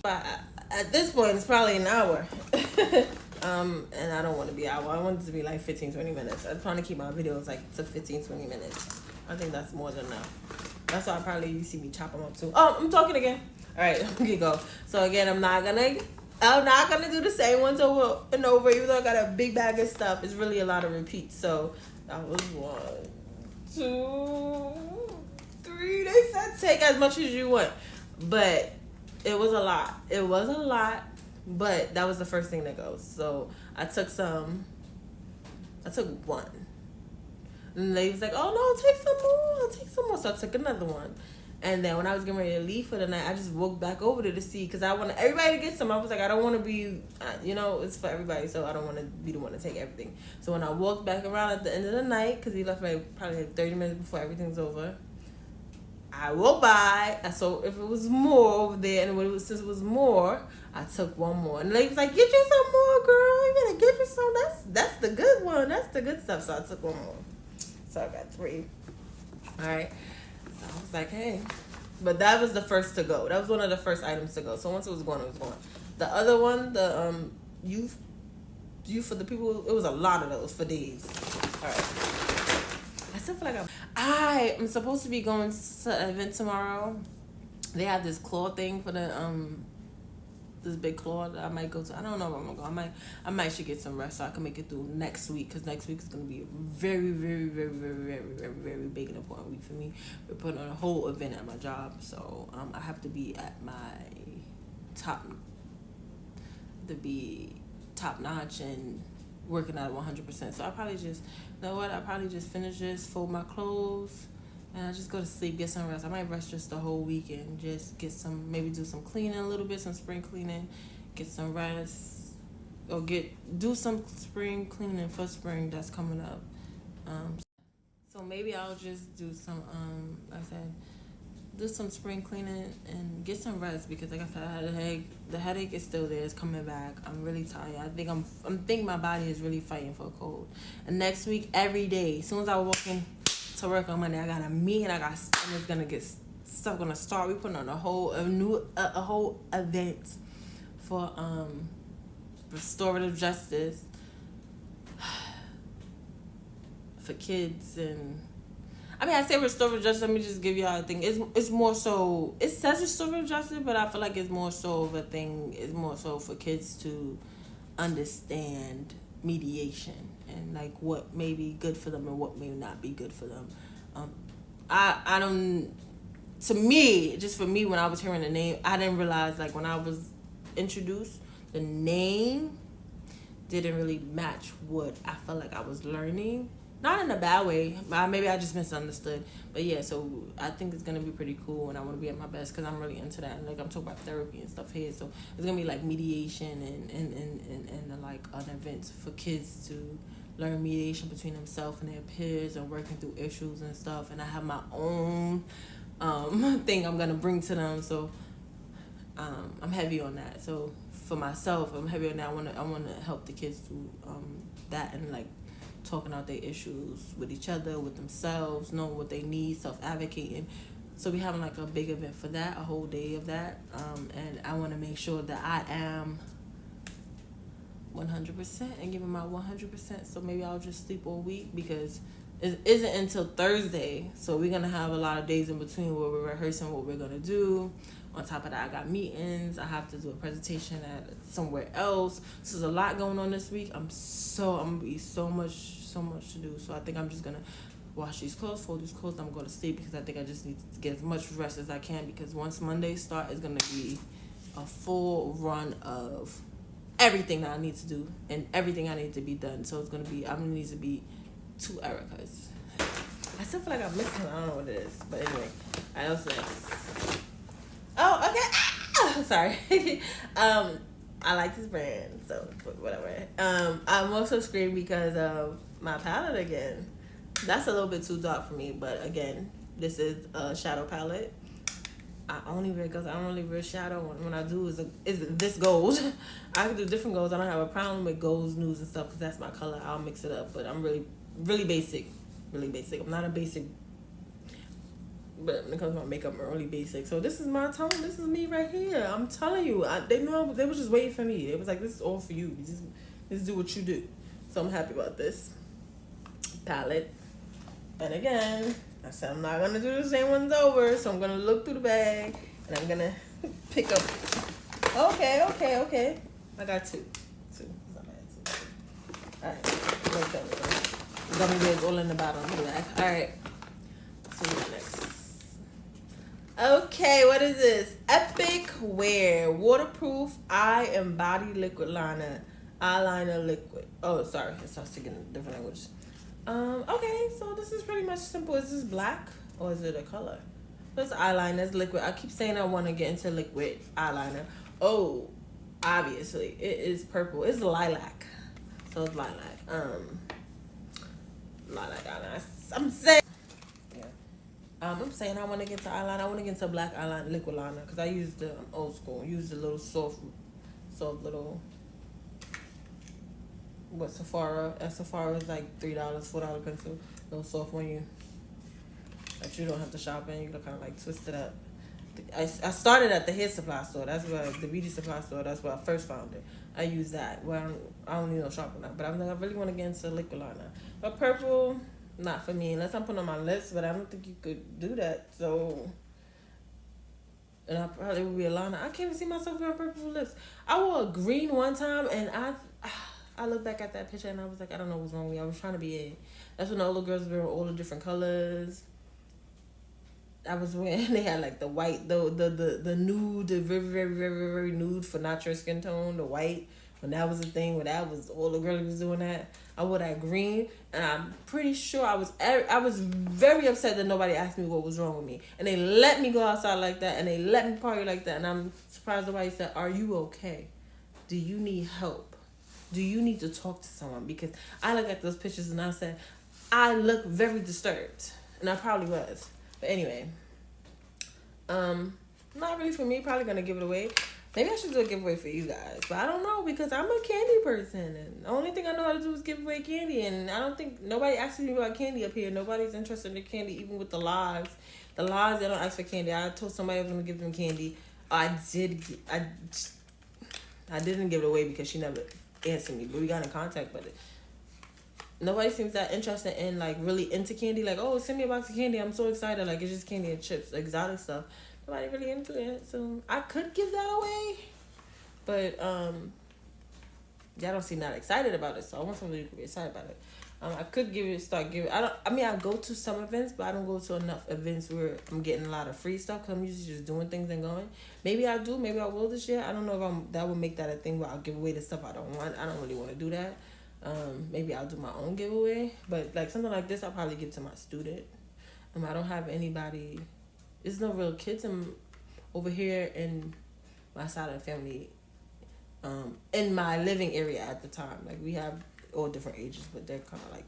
S1: But at this point, it's probably an hour. And I don't want to be an hour. I want it to be like 15, 20 minutes. I'm trying to keep my videos like to 15, 20 minutes. I think that's more than enough. That's why probably you see me chop them up too. Oh, I'm talking again. All right, okay, go. So again, I'm not gonna do the same ones over and over. Even though I got a big bag of stuff, it's really a lot of repeats. So that was 1, 2, 3. They said take as much as you want, but it was a lot. It was a lot, but that was the first thing that goes. So I took some. I took 1. And they was like, "Oh no, take some more. Take some more." So I took another one. And then when I was getting ready to leave for the night, I just walked back over there to see because I wanted everybody to get some. I was like, I don't want to be, it's for everybody, so I don't want to be the one to take everything. So when I walked back around at the end of the night, because we left probably like 30 minutes before everything's over, I walked by. I saw if it was more over there, and since it was more, I took 1 more. And the lady was like, "Get you some more, girl. You gotta get you some. That's the good one. That's the good stuff." So I took 1 more. So I got 3. All right. I was like, hey. But that was the first to go. That was one of the first items to go. So once it was gone, it was gone. The other one, the youth for the people, it was a lot of those for days. All right. I still feel like I am supposed to be going to an event tomorrow. They have this claw thing for the this big claw that I might go to. I don't know where I'm gonna go. I might should get some rest so I can make it through next week because next week is gonna be a very, very, very, very, very, very, very big and important week for me. We're putting on a whole event at my job, so I have to be at my top notch and working at 100%. So I probably just, you know what? I probably just finish this, fold my clothes. And I just go to sleep, get some rest. I might rest just the whole weekend. Just get maybe do some cleaning a little bit, some spring cleaning, get some rest, or do some spring cleaning for spring that's coming up. So maybe I'll just do some, like I said, do some spring cleaning and get some rest because, like I said, I had a headache. The headache is still there. It's coming back. I'm really tired. I think my body is really fighting for a cold. And next week, every day, as soon as I walk in to work on Monday, I got a meeting. Stuff gonna start. We putting on a whole event for restorative justice for kids. And I say restorative justice. Let me just give y'all a thing. It's more so. It says restorative justice, but I feel like it's more so of a thing. It's more so for kids to understand mediation and like what may be good for them and what may not be good for them. I don't. To me, just for me, when I was hearing the name, I didn't realize like when I was introduced, the name didn't really match what I felt like I was learning. Not in a bad way. Maybe I just misunderstood. But yeah, so I think it's gonna be pretty cool, and I want to be at my best because I'm really into that. And like I'm talking about therapy and stuff here, so it's gonna be like mediation and like an event for kids to learn mediation between themselves and their peers and working through issues and stuff. And I have my own thing I'm gonna bring to them. So I'm heavy on that. So for myself, I'm heavy on that. I wanna help the kids through that and like talking out their issues with each other, with themselves, knowing what they need, self-advocating. So we having like a big event for that, a whole day of that. And I want to make sure that I am 100% and giving my 100%. So maybe I'll just sleep all week because it isn't until Thursday. So we're going to have a lot of days in between where we're rehearsing what we're going to do. On top of that, I got meetings. I have to do a presentation at somewhere else. So there's a lot going on this week. I'm gonna be so much to do. So I think I'm just gonna wash these clothes, fold these clothes. I'm going to sleep because I think I just need to get as much rest as I can because once Monday start, it's gonna be a full run of everything that I need to do and everything I need to be done. So it's gonna be, I'm gonna need to be 2 Ericas. I still feel like I'm missing. I don't know what it is, but anyway, I know what's next. Oh, okay. Ah! Sorry. I like this brand, so whatever. I'm also screaming because of my palette again. That's a little bit too dark for me, but again, this is a shadow palette. I only wear because I don't really wear shadow. When I do, is this gold. I can do different golds. I don't have a problem with golds, nudes, and stuff because that's my color. I'll mix it up, but I'm really, really basic. Really basic. I'm not a basic, but when it comes to my makeup, I'm really basic. So this is my tone. This is me right here. I'm telling you. They know. They were just waiting for me. It was like, this is all for you. Just do what you do. So I'm happy about this palette. And again, I said I'm not gonna do the same ones over. So I'm gonna look through the bag and I'm gonna pick up. Okay. I got two. It's not bad. All right. Gummy bears all in the bottom. Look at that. All right. So what's next? Okay, what is this? Epic Wear Waterproof Eye and Body Liquid Liner. Eyeliner liquid. Oh, sorry. It starts speaking in different languages. Okay, so this is pretty much simple. Is this black or is it a color? This eyeliner is liquid. I keep saying I want to get into liquid eyeliner. Oh, obviously it is purple. It's lilac. So it's lilac. Lilac eyeliner. I'm saying, yeah. I'm saying I want to get into eyeliner. I want to get into black eyeliner, liquid liner, because I use the old school. Use the little soft little. What Sephora? At Sephora is like $3, $4 pencil. Little soft one that you don't have to shop in. You can kind of like twist it up. I started at the hair supply store. That's where the beauty supply store. That's where I first found it. I use that. Well, I don't need no shopping now. But I'm like, I really want to get into liquid liner. But purple, not for me unless I'm putting on my lips. But I don't think you could do that. So, and I probably would be a liner. I can't even see myself wearing purple lips. I wore a green one time, and I look back at that picture and I was like, I don't know what's wrong with me. I was trying to be it. That's when all the girls were all the different colors. I was wearing, they had like the white, the nude, the very, very, very, very nude for not your skin tone, the white. When that was a thing, when that was, all the girls was doing that. I wore that green, and I'm pretty sure I was very upset that nobody asked me what was wrong with me. And they let me go outside like that, and they let me party like that. And I'm surprised nobody said, are you okay? Do you need help? Do you need to talk to someone? Because I look at those pictures and I said, I look very disturbed. And I probably was. But anyway. Not really for me. Probably going to give it away. Maybe I should do a giveaway for you guys. But I don't know because I'm a candy person. And the only thing I know how to do is give away candy. And I don't think nobody asks me about candy up here. Nobody's interested in candy even with the lives. The lives, they don't ask for candy. I told somebody I was going to give them candy. I didn't give it away because she never answered me, but we got in contact. But nobody seems that interested in like really into candy. Like, oh, send me a box of candy. I'm so excited. Like, it's just candy and chips, exotic stuff. Nobody really into it. So I could give that away, but y'all don't seem that excited about it. So I want somebody who could be excited about it. I could I go to some events, but I don't go to enough events where I'm getting a lot of free stuff because I'm usually just doing things and going. Maybe I do, maybe I will this year. I don't know if that will make that a thing where I'll give away the stuff I don't want. I don't really want to do that. Maybe I'll do my own giveaway, but like something like this, I'll probably give to my student. I don't have anybody. There's no real kids over here in my side of the family. In my living area at the time, like we have all different ages, but they're kind of like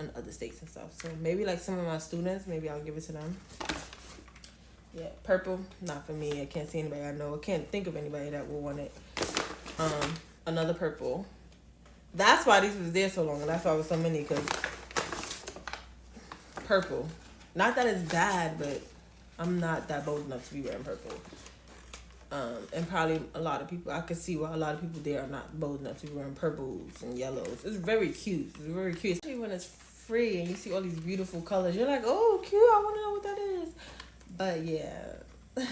S1: in other states and stuff. So maybe like some of my students, maybe I'll give it to them. Yeah, purple, not for me. I can't see anybody I know. I can't think of anybody that will want it. Another purple. That's why these was there so long, and that's why it was so many, because purple. Not that it's bad, but I'm not that bold enough to be wearing purple. And probably a lot of people, I could see why a lot of people there are not bold enough to be wearing purples and yellows. It's very cute. It's very cute. Especially when it's free and you see all these beautiful colors. You're like, oh, cute. I want to know what that is. But yeah.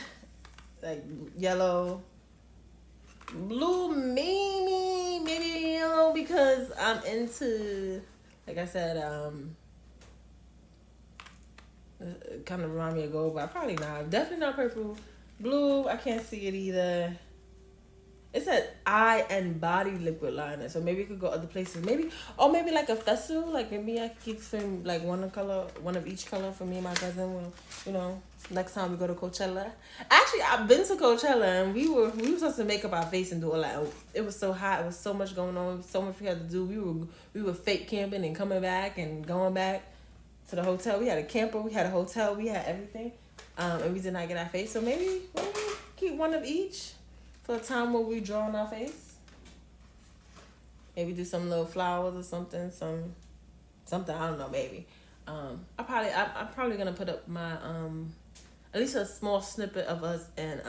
S1: Like yellow. Blue, maybe yellow, because I'm into, like I said, it kind of remind me of gold, but probably not. Definitely not purple. Blue, I can't see it either. It said eye and body liquid liner, so maybe it could go other places. Maybe, or maybe like a festival. Like maybe I could keep some like one of each color for me and my cousin. Will, you know, next time we go to Coachella. Actually, I've been to Coachella and we were supposed to make up our face and do all that. It was so hot. It was so much going on. So much we had to do. We were fake camping and coming back and going back to the hotel. We had a camper. We had a hotel. We had everything, and we did not get our face. So maybe keep one of each. For a time where we draw on our face. Maybe do some little flowers or something, something, I don't know, maybe. I'm probably gonna put up my at least a small snippet of us in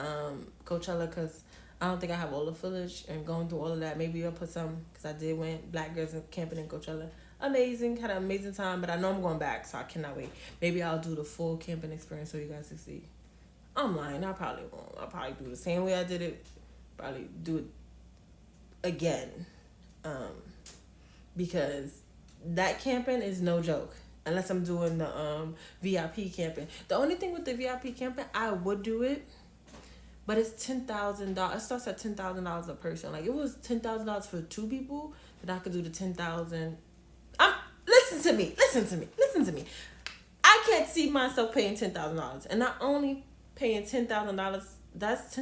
S1: Coachella, because I don't think I have all the footage and going through all of that. Maybe I'll put some, because I did went Black girls camping in Coachella. Amazing, had an amazing time, but I know I'm going back, so I cannot wait. Maybe I'll do the full camping experience so you guys can see. I'm lying, I probably won't. I'll probably do the same way I did it. Probably do it again, because that camping is no joke unless I'm doing the VIP camping. The only thing with the VIP camping, I would do it, but it's $10,000. It starts at $10,000 a person. Like it was $10,000 for 2 people, but I could do the 10,000. Listen to me. I can't see myself paying $10,000, and not only paying $10,000. That's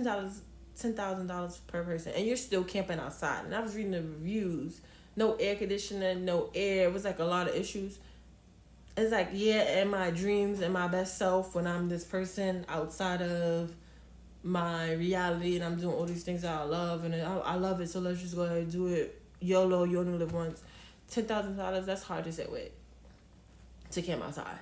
S1: $10,000 per person, and you're still camping outside. And I was reading the reviews, no air conditioning, no air. It was like a lot of issues. It's like, yeah, in my dreams and my best self, when I'm this person outside of my reality and I'm doing all these things that I love, and I love it, so let's just go ahead and do it. YOLO, you only live once. $10,000, that's hard to sit with, to camp outside.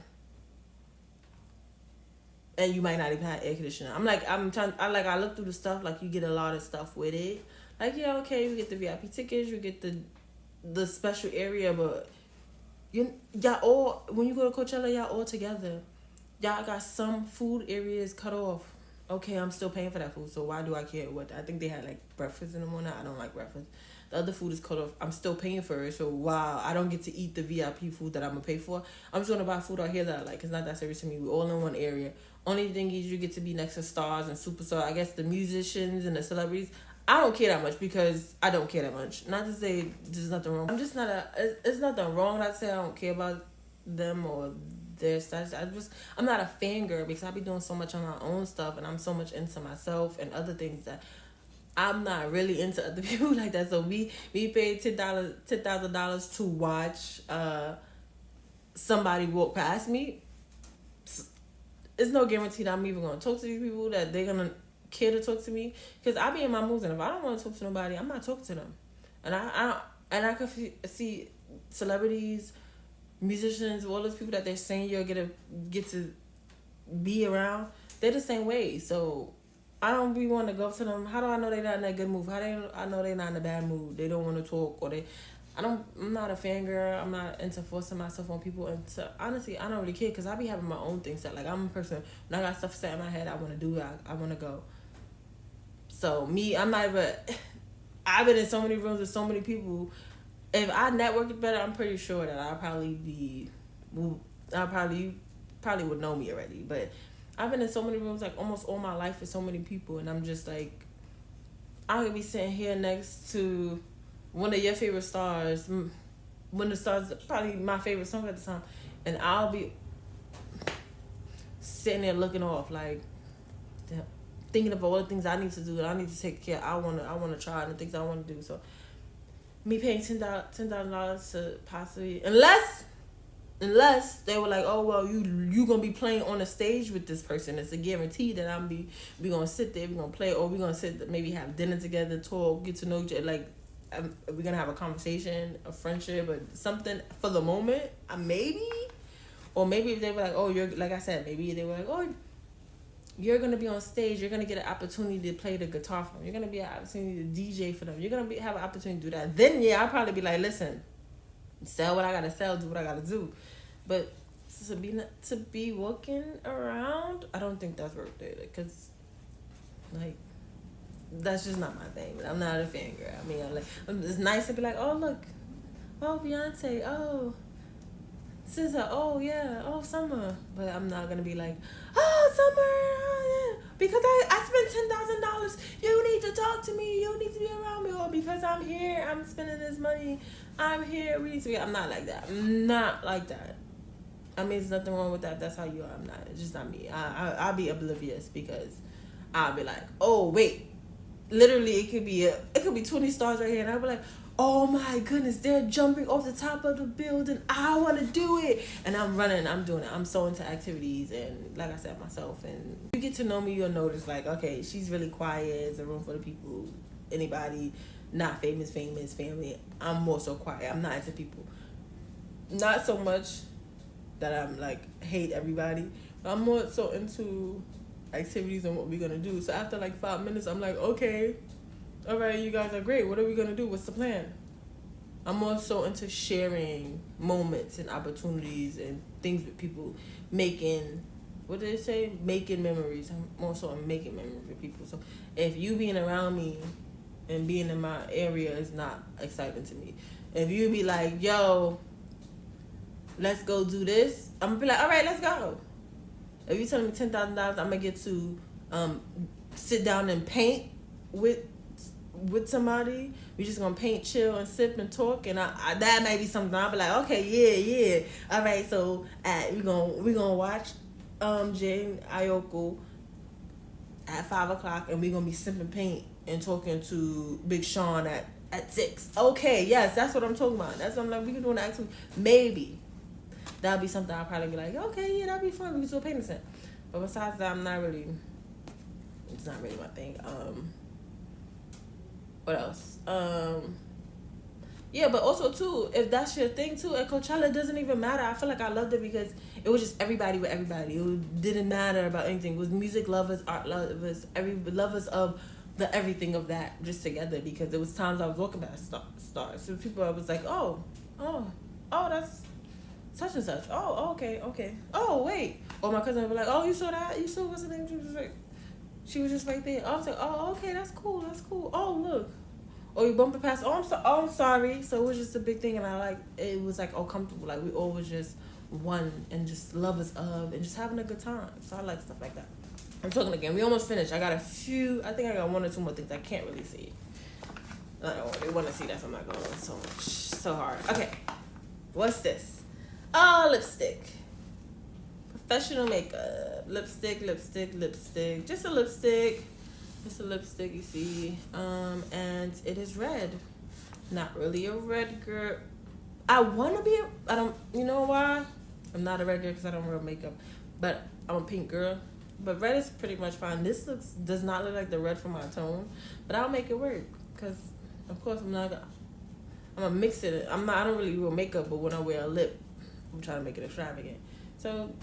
S1: And you might not even have air conditioning. I look through the stuff, like you get a lot of stuff with it. Like, yeah, okay, you get the VIP tickets, you get the special area, but y'all all, when you go to Coachella, y'all all together. Y'all got some food areas cut off. Okay, I'm still paying for that food, so why do I care what? I think they had like breakfast in the morning. I don't like breakfast. The other food is cut off. I'm still paying for it, so wow, I don't get to eat the VIP food that I'm gonna pay for. I'm just gonna buy food out here that I like. It's not that serious to me. We're all in one area. Only thing is you get to be next to stars and superstars. I guess the musicians and the celebrities. I don't care that much because I don't care that much. Not to say there's nothing wrong. It's nothing wrong. Not to say I don't care about them or their status. I'm not a fangirl because I be doing so much on my own stuff, and I'm so much into myself and other things that I'm not really into other people like that. So we paid $10,000 to watch somebody walk past me. It's no guarantee that I'm even gonna talk to these people, that they're gonna care to talk to me, because I be in my moods, and if I don't want to talk to nobody, I'm not talking to them. And I could see celebrities, musicians, all those people that they're saying you'll get to be around, they're the same way. So I don't be want to go up to them. How do I know they're not in that good mood? How do I know they're not in a bad mood? They don't want to talk, or I'm not a fangirl. I'm not into forcing myself on people. And so, honestly, I don't really care, because I be having my own things set. Like, I'm a person, when I got stuff set in my head, I want to do it. I want to go. So, me, I'm not even... I've been in so many rooms with so many people. If I networked better, I'm pretty sure that I'll probably would know me already. But I've been in so many rooms, like, almost all my life with so many people. And I'm just, like... I could be sitting here next to... one of your favorite stars, when the stars, probably my favorite song at the time, and I'll be sitting there looking off, like, thinking of all the things I need to do, that I need to take care. I wanna try, and the things I want to do. So, me paying $10,000 to possibly, unless they were like, oh well, you gonna be playing on a stage with this person, it's a guarantee that we gonna sit there, we gonna play, or we gonna sit, maybe have dinner together, talk, get to know each other, like. We're gonna have a conversation, a friendship, or something for the moment, maybe. Or maybe if they were like, oh, you're, like I said, maybe they were like, oh, you're gonna be on stage, you're gonna get an opportunity to play the guitar for them, you're gonna be an opportunity to DJ for them, you're gonna have an opportunity to do that. Then yeah, I'll probably be like, listen, sell what I gotta sell, do what I gotta do. But to be walking around, I don't think that's worth it, because like, that's just not my thing. I'm not a fangirl. I mean, it's nice to be like, oh look, oh Beyonce, oh SZA, oh yeah, oh Summer. But I'm not gonna be like, oh Summer, oh yeah, because I spent $10,000. You need to talk to me. You need to be around me. Or because I'm here, I'm spending this money. I'm here. We need to be. I'm not like that. I'm not like that. I mean, there's nothing wrong with that. That's how you are. I'm not. It's just not me. I'll be oblivious because I'll be like, oh wait, literally it could be 20 stars right here, and I'll be like, oh my goodness, they're jumping off the top of the building. I want to do it, and I'm running. I'm doing it. I'm so into activities, and like I said, myself. And you get to know me, you'll notice like, okay, she's really quiet. It's a room full of people. Anybody not famous, family. I'm more so quiet. I'm not into people. Not so much that I'm like hate everybody. I'm more so into activities and what we're gonna do. So after like 5 minutes, I'm like, okay, all right, you guys are great. What are we gonna do? What's the plan? I'm more so into sharing moments and opportunities and things with people, making, what did it say? Making memories. I'm more so on making memories with people. So if you being around me and being in my area is not exciting to me. If you be like, yo, let's go do this, I'm gonna be like, all right, let's go. If you tell me $10,000, I'm gonna get to sit down and paint with somebody. We just gonna paint, chill, and sip and talk, and I that may be something. I'll be like, okay, yeah, all right. So we gonna watch Jane Ayoko at 5:00, and we gonna be sipping paint and talking to Big Sean at 6. Okay, yes, that's what I'm talking about. That's what I'm like. We can do an activity, maybe. That'll be something I'll probably be like, okay, yeah, that'll be fun. We can do a painting set. But besides that, it's not really my thing. What else? Yeah, but also too, if that's your thing too, at Coachella, it doesn't even matter. I feel like I loved it because it was just everybody with everybody. It didn't matter about anything. It was music lovers, art lovers, lovers of the everything of that just together, because there was times I was walking past stars. So people, I was like, oh, that's such and such. Oh, okay. Oh, wait. Or my cousin would be like, oh, you saw that? You saw what's her name? She was just right there. I was like, oh, okay, that's cool. Oh, look. Or you bumping past, I'm sorry. So it was just a big thing, and it was like, comfortable. Like we all was just one and just lovers of and just having a good time. So I like stuff like that. I'm talking again. We almost finished. I got one or two more things I can't really see. I don't really want to see that, so I'm not going so hard. Okay. What's this? Oh, lipstick. Professional makeup. Lipstick. Just a lipstick. You see. And it is red. Not really a red girl. I want to be you know why? I'm not a red girl because I don't wear makeup. But I'm a pink girl. But red is pretty much fine. This does not look like the red from my tone. But I'll make it work. Because, of course, I'm going to mix it. I don't really wear makeup, but when I wear a lip, I'm trying to make it extravagant. So,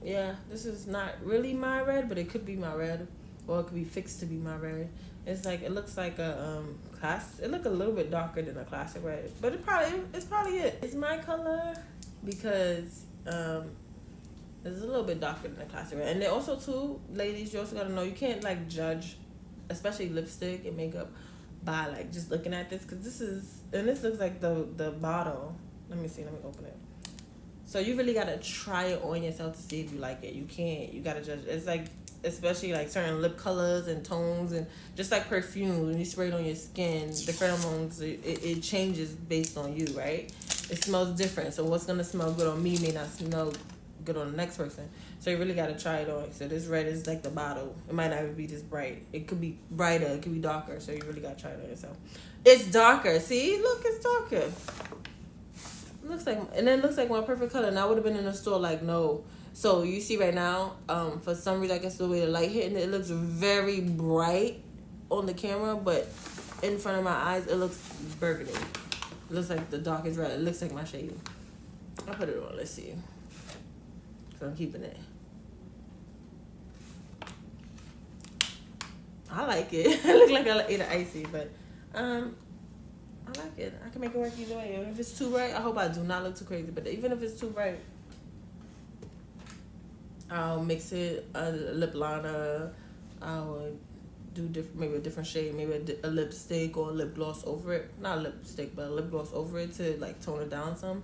S1: yeah, this is not really my red, but it could be my red, or it could be fixed to be my red. It's like, it looks like a it look a little bit darker than a classic red, but it's probably it. It's my color because it's a little bit darker than a classic red. And then also too, ladies, you also gotta know you can't like judge, especially lipstick and makeup, by like just looking at this, because this looks like the bottle. Let me open it. So you really gotta try it on yourself to see if you like it. You gotta judge. It's like, especially like certain lip colors and tones, and just like perfume, when you spray it on your skin, the pheromones, it changes based on you, right? It smells different. So what's gonna smell good on me may not smell good on the next person. So you really gotta try it on. So this red is like the bottle. It might not even be this bright. It could be brighter. It could be darker. So you really gotta try it on yourself. It's darker. See, look, it's darker. Looks like my perfect color, and I would have been in the store like, no. So you see right now, for some reason, I guess the way the light hitting it looks very bright on the camera, but in front of my eyes, it looks burgundy. It looks like the darkest red. It looks like my shade. I'll put it on. Let's see. So I'm keeping it. I like it. I look like I ate an icy, but I like it. I can make it work either way. If it's too bright, I hope I do not look too crazy. But even if it's too bright, I'll mix it, a lip liner. I'll do maybe a different shade, maybe a lipstick or a lip gloss over it. Not a lipstick, but a lip gloss over it to like tone it down some.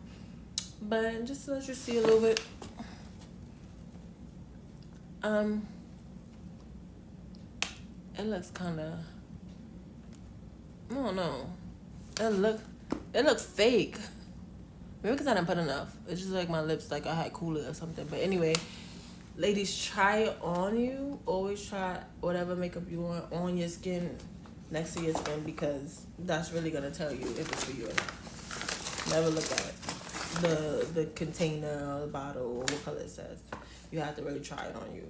S1: But just to let you see a little bit. It looks kind of, I don't know. It looks fake. Maybe because I didn't put enough. It's just like my lips, like I had cooler or something. But anyway, ladies, try it on you. Always try whatever makeup you want on your skin, next to your skin, because that's really gonna tell you if it's for you or not. Never look at the container or the bottle or what color it says. You have to really try it on you.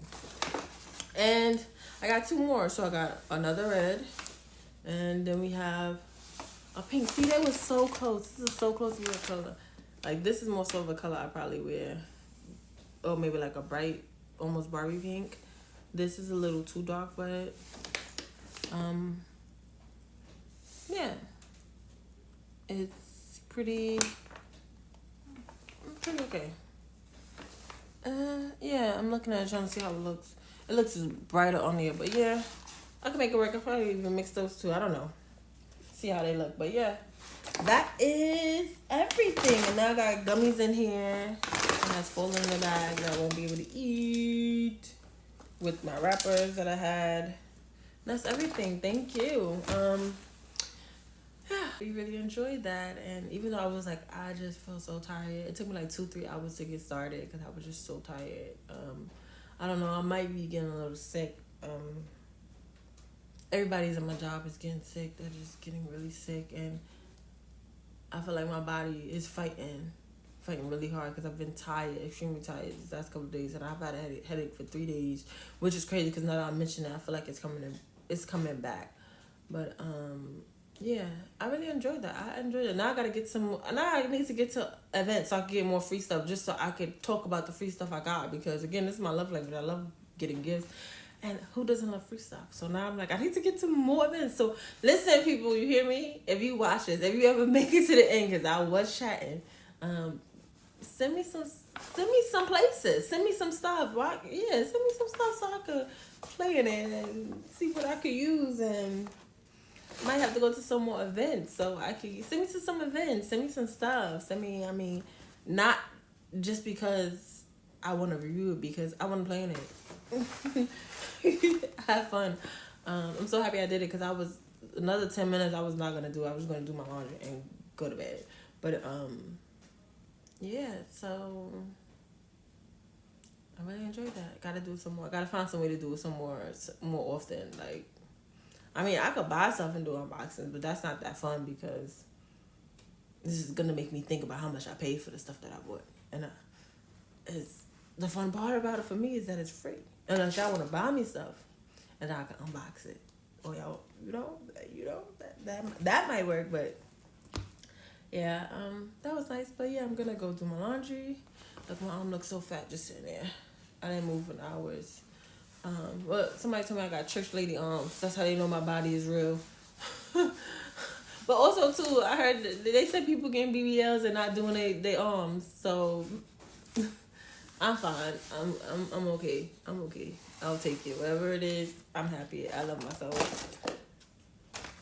S1: And I got 2 more. So I got another red, and then we have a pink. See, they was so close. This is so close to your color. Like, this is more so of a color I probably wear. Or maybe like a bright, almost Barbie pink. This is a little too dark, but yeah. It's pretty okay. Yeah, I'm looking at it trying to see how it looks. It looks brighter on there, but yeah. I can make it work. I'll probably even mix those 2. I don't know. See how they look, but yeah. That is everything. And now I got gummies in here. And that's full in the bag that I won't be able to eat. With my wrappers that I had. That's everything. Thank you. Yeah, we really enjoyed that. And even though I was like, I just feel so tired. It took me like 2-3 hours to get started because I was just so tired. I don't know. I might be getting a little sick. Everybody's at my job is getting sick. They're just getting really sick. And I feel like my body is fighting really hard because I've been tired, extremely tired these last couple of days, and I've had a headache for 3 days, which is crazy because now that I mention it, I feel like it's coming back. But yeah, I really enjoyed that. I enjoyed it. Now I gotta get some. Now I need to get to events so I can get more free stuff, just so I could talk about the free stuff I got. Because again, this is my love language. I love getting gifts. And who doesn't love free stuff? So now I'm like, I need to get to more events. So listen, people, you hear me? If you watch this, if you ever make it to the end, because I was chatting, send me some places. Send me some stuff. Right? Yeah, send me some stuff so I could play in it and see what I could use. And might have to go to some more events. So I could send me to some events. Send me some stuff. Not just because I want to review it, because I want to play in it. Have fun. I'm so happy I did it because I was another 10 minutes I was not gonna do. I was gonna do my laundry and go to bed. But yeah. So I really enjoyed that. Gotta do some more. Gotta find some way to do it some more often. Like, I mean, I could buy stuff and do unboxings, but that's not that fun because this is gonna make me think about how much I paid for the stuff that I bought. And it's the fun part about it for me is that it's free. Unless y'all want to buy me stuff, and I can unbox it, or y'all, that might work. But yeah, that was nice. But yeah, I'm gonna go do my laundry. Look, my arm looks so fat just sitting there. I didn't move in hours. Well, somebody told me I got church lady arms. That's how they know my body is real. But also too, I heard they said people getting BBLs and not doing their arms. So. I'm fine. I'm okay. I'm okay. I'll take it. Whatever it is, I'm happy. I love myself.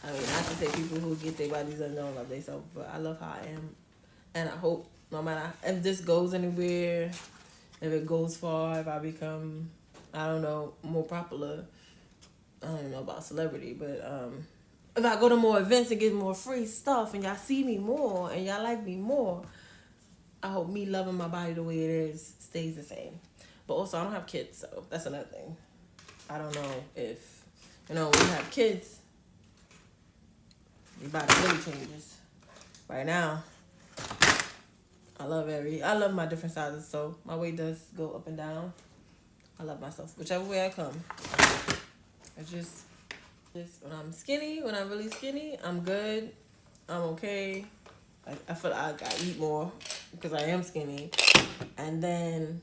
S1: I mean, I can say people who get their bodies done don't love themselves, but I love how I am. And I hope no matter if this goes anywhere, if it goes far, if I become, I don't know, more popular, I don't know about celebrity, but if I go to more events and get more free stuff and y'all see me more and y'all like me more, I hope me loving my body the way it is stays the same. But also, I don't have kids, so that's another thing. I don't know if, when you have kids, your body really changes. Right now, I love my different sizes, so my weight does go up and down. I love myself, whichever way I come. I just when I'm skinny, when I'm really skinny, I'm good. I'm okay. I feel like I eat more because I am skinny. And then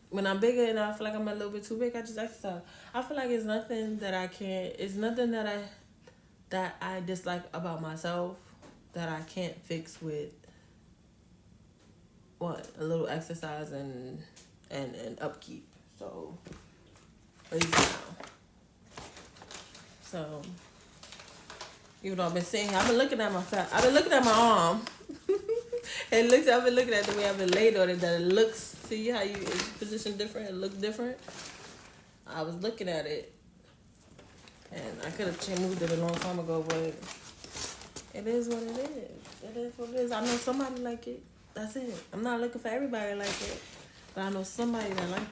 S1: when I'm bigger and I feel like I'm a little bit too big, I just exercise. I feel like it's nothing that I dislike about myself that I can't fix with a little exercise and upkeep. So at least now. So even though I've been sitting here, I've been looking at my arm. I've been looking at the way I've been laid on it, that it looks, see how it's positioned different, it looks different. I was looking at it And I could have moved it a long time ago, but it is what it is. It is what it is. I know somebody like it. That's it. I'm not looking for everybody like it, but I know somebody that like it.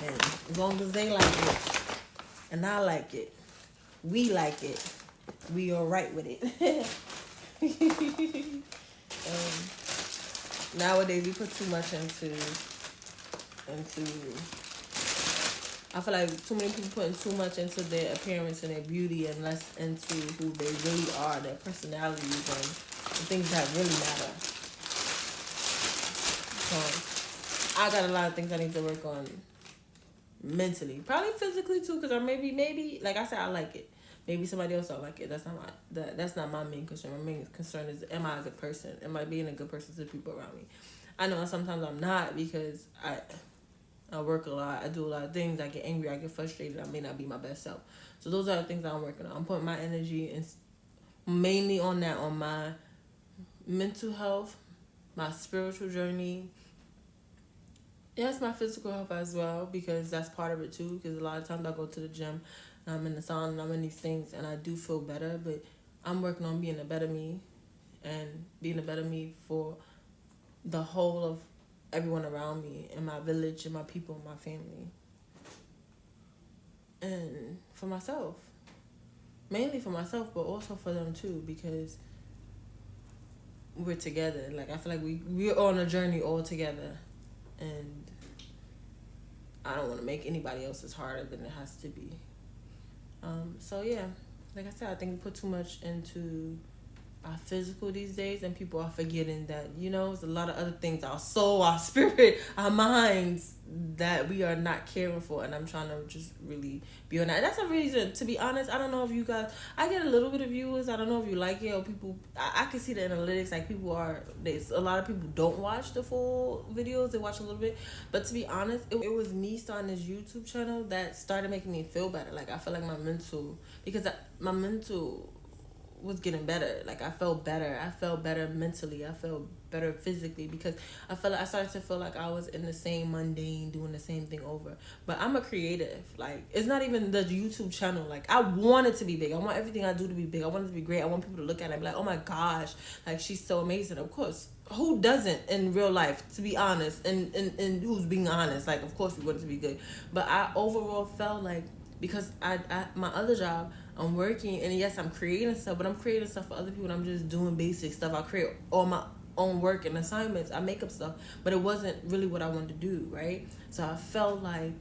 S1: And as long as they like it, and I like it, we like it, we all right with it. Nowadays we put too much into. I feel like too many people putting too much into their appearance and their beauty and less into who they really are, their personalities and the things that really matter. So I got a lot of things I need to work on mentally, probably physically too, because maybe like I said, I like it. Maybe somebody else don't like it. That's not my main concern. My main concern is, am I a good person? Am I being a good person to the people around me? I know sometimes I'm not, because I work a lot. I do a lot of things. I get angry. I get frustrated. I may not be my best self. So those are the things that I'm working on. I'm putting my energy mainly on that, on my mental health, my spiritual journey. Yes, my physical health as well, because that's part of it too. Because a lot of times I go to the gym, and I'm in the sauna, and I'm in these things, and I do feel better. But I'm working on being a better me, and being a better me for the whole of everyone around me, and my village, and my people, and my family, and for myself. Mainly for myself, but also for them too, because we're together. Like, I feel like we're on a journey all together, and I don't want to make anybody else's harder than it has to be. So yeah, like I said, I think we put too much into our physical these days, and people are forgetting that, there's a lot of other things, our soul, our spirit, our minds, that we are not caring for, and I'm trying to just really be on that. That's a reason, to be honest. I don't know if you guys, I get a little bit of viewers. I don't know if you like it, or people, I can see the analytics, like a lot of people don't watch the full videos, they watch a little bit, but to be honest, it was me starting this YouTube channel that started making me feel better. Like, I feel like my mental was getting better. Like, I felt better. I felt better mentally. I felt better physically, because I started to feel like I was in the same mundane, doing the same thing over. But I'm a creative. Like, it's not even the YouTube channel. Like, I want it to be big. I want everything I do to be big. I want it to be great. I want people to look at it and be like, oh my gosh, like, she's so amazing. Of course, who doesn't in real life, to be honest, and who's being honest? Like, of course we want it to be good. But I overall felt like, because I my other job, I'm working, and yes, I'm creating stuff, but I'm creating stuff for other people, and I'm just doing basic stuff. I create all my own work and assignments. I make up stuff, but it wasn't really what I wanted to do, right? So I felt like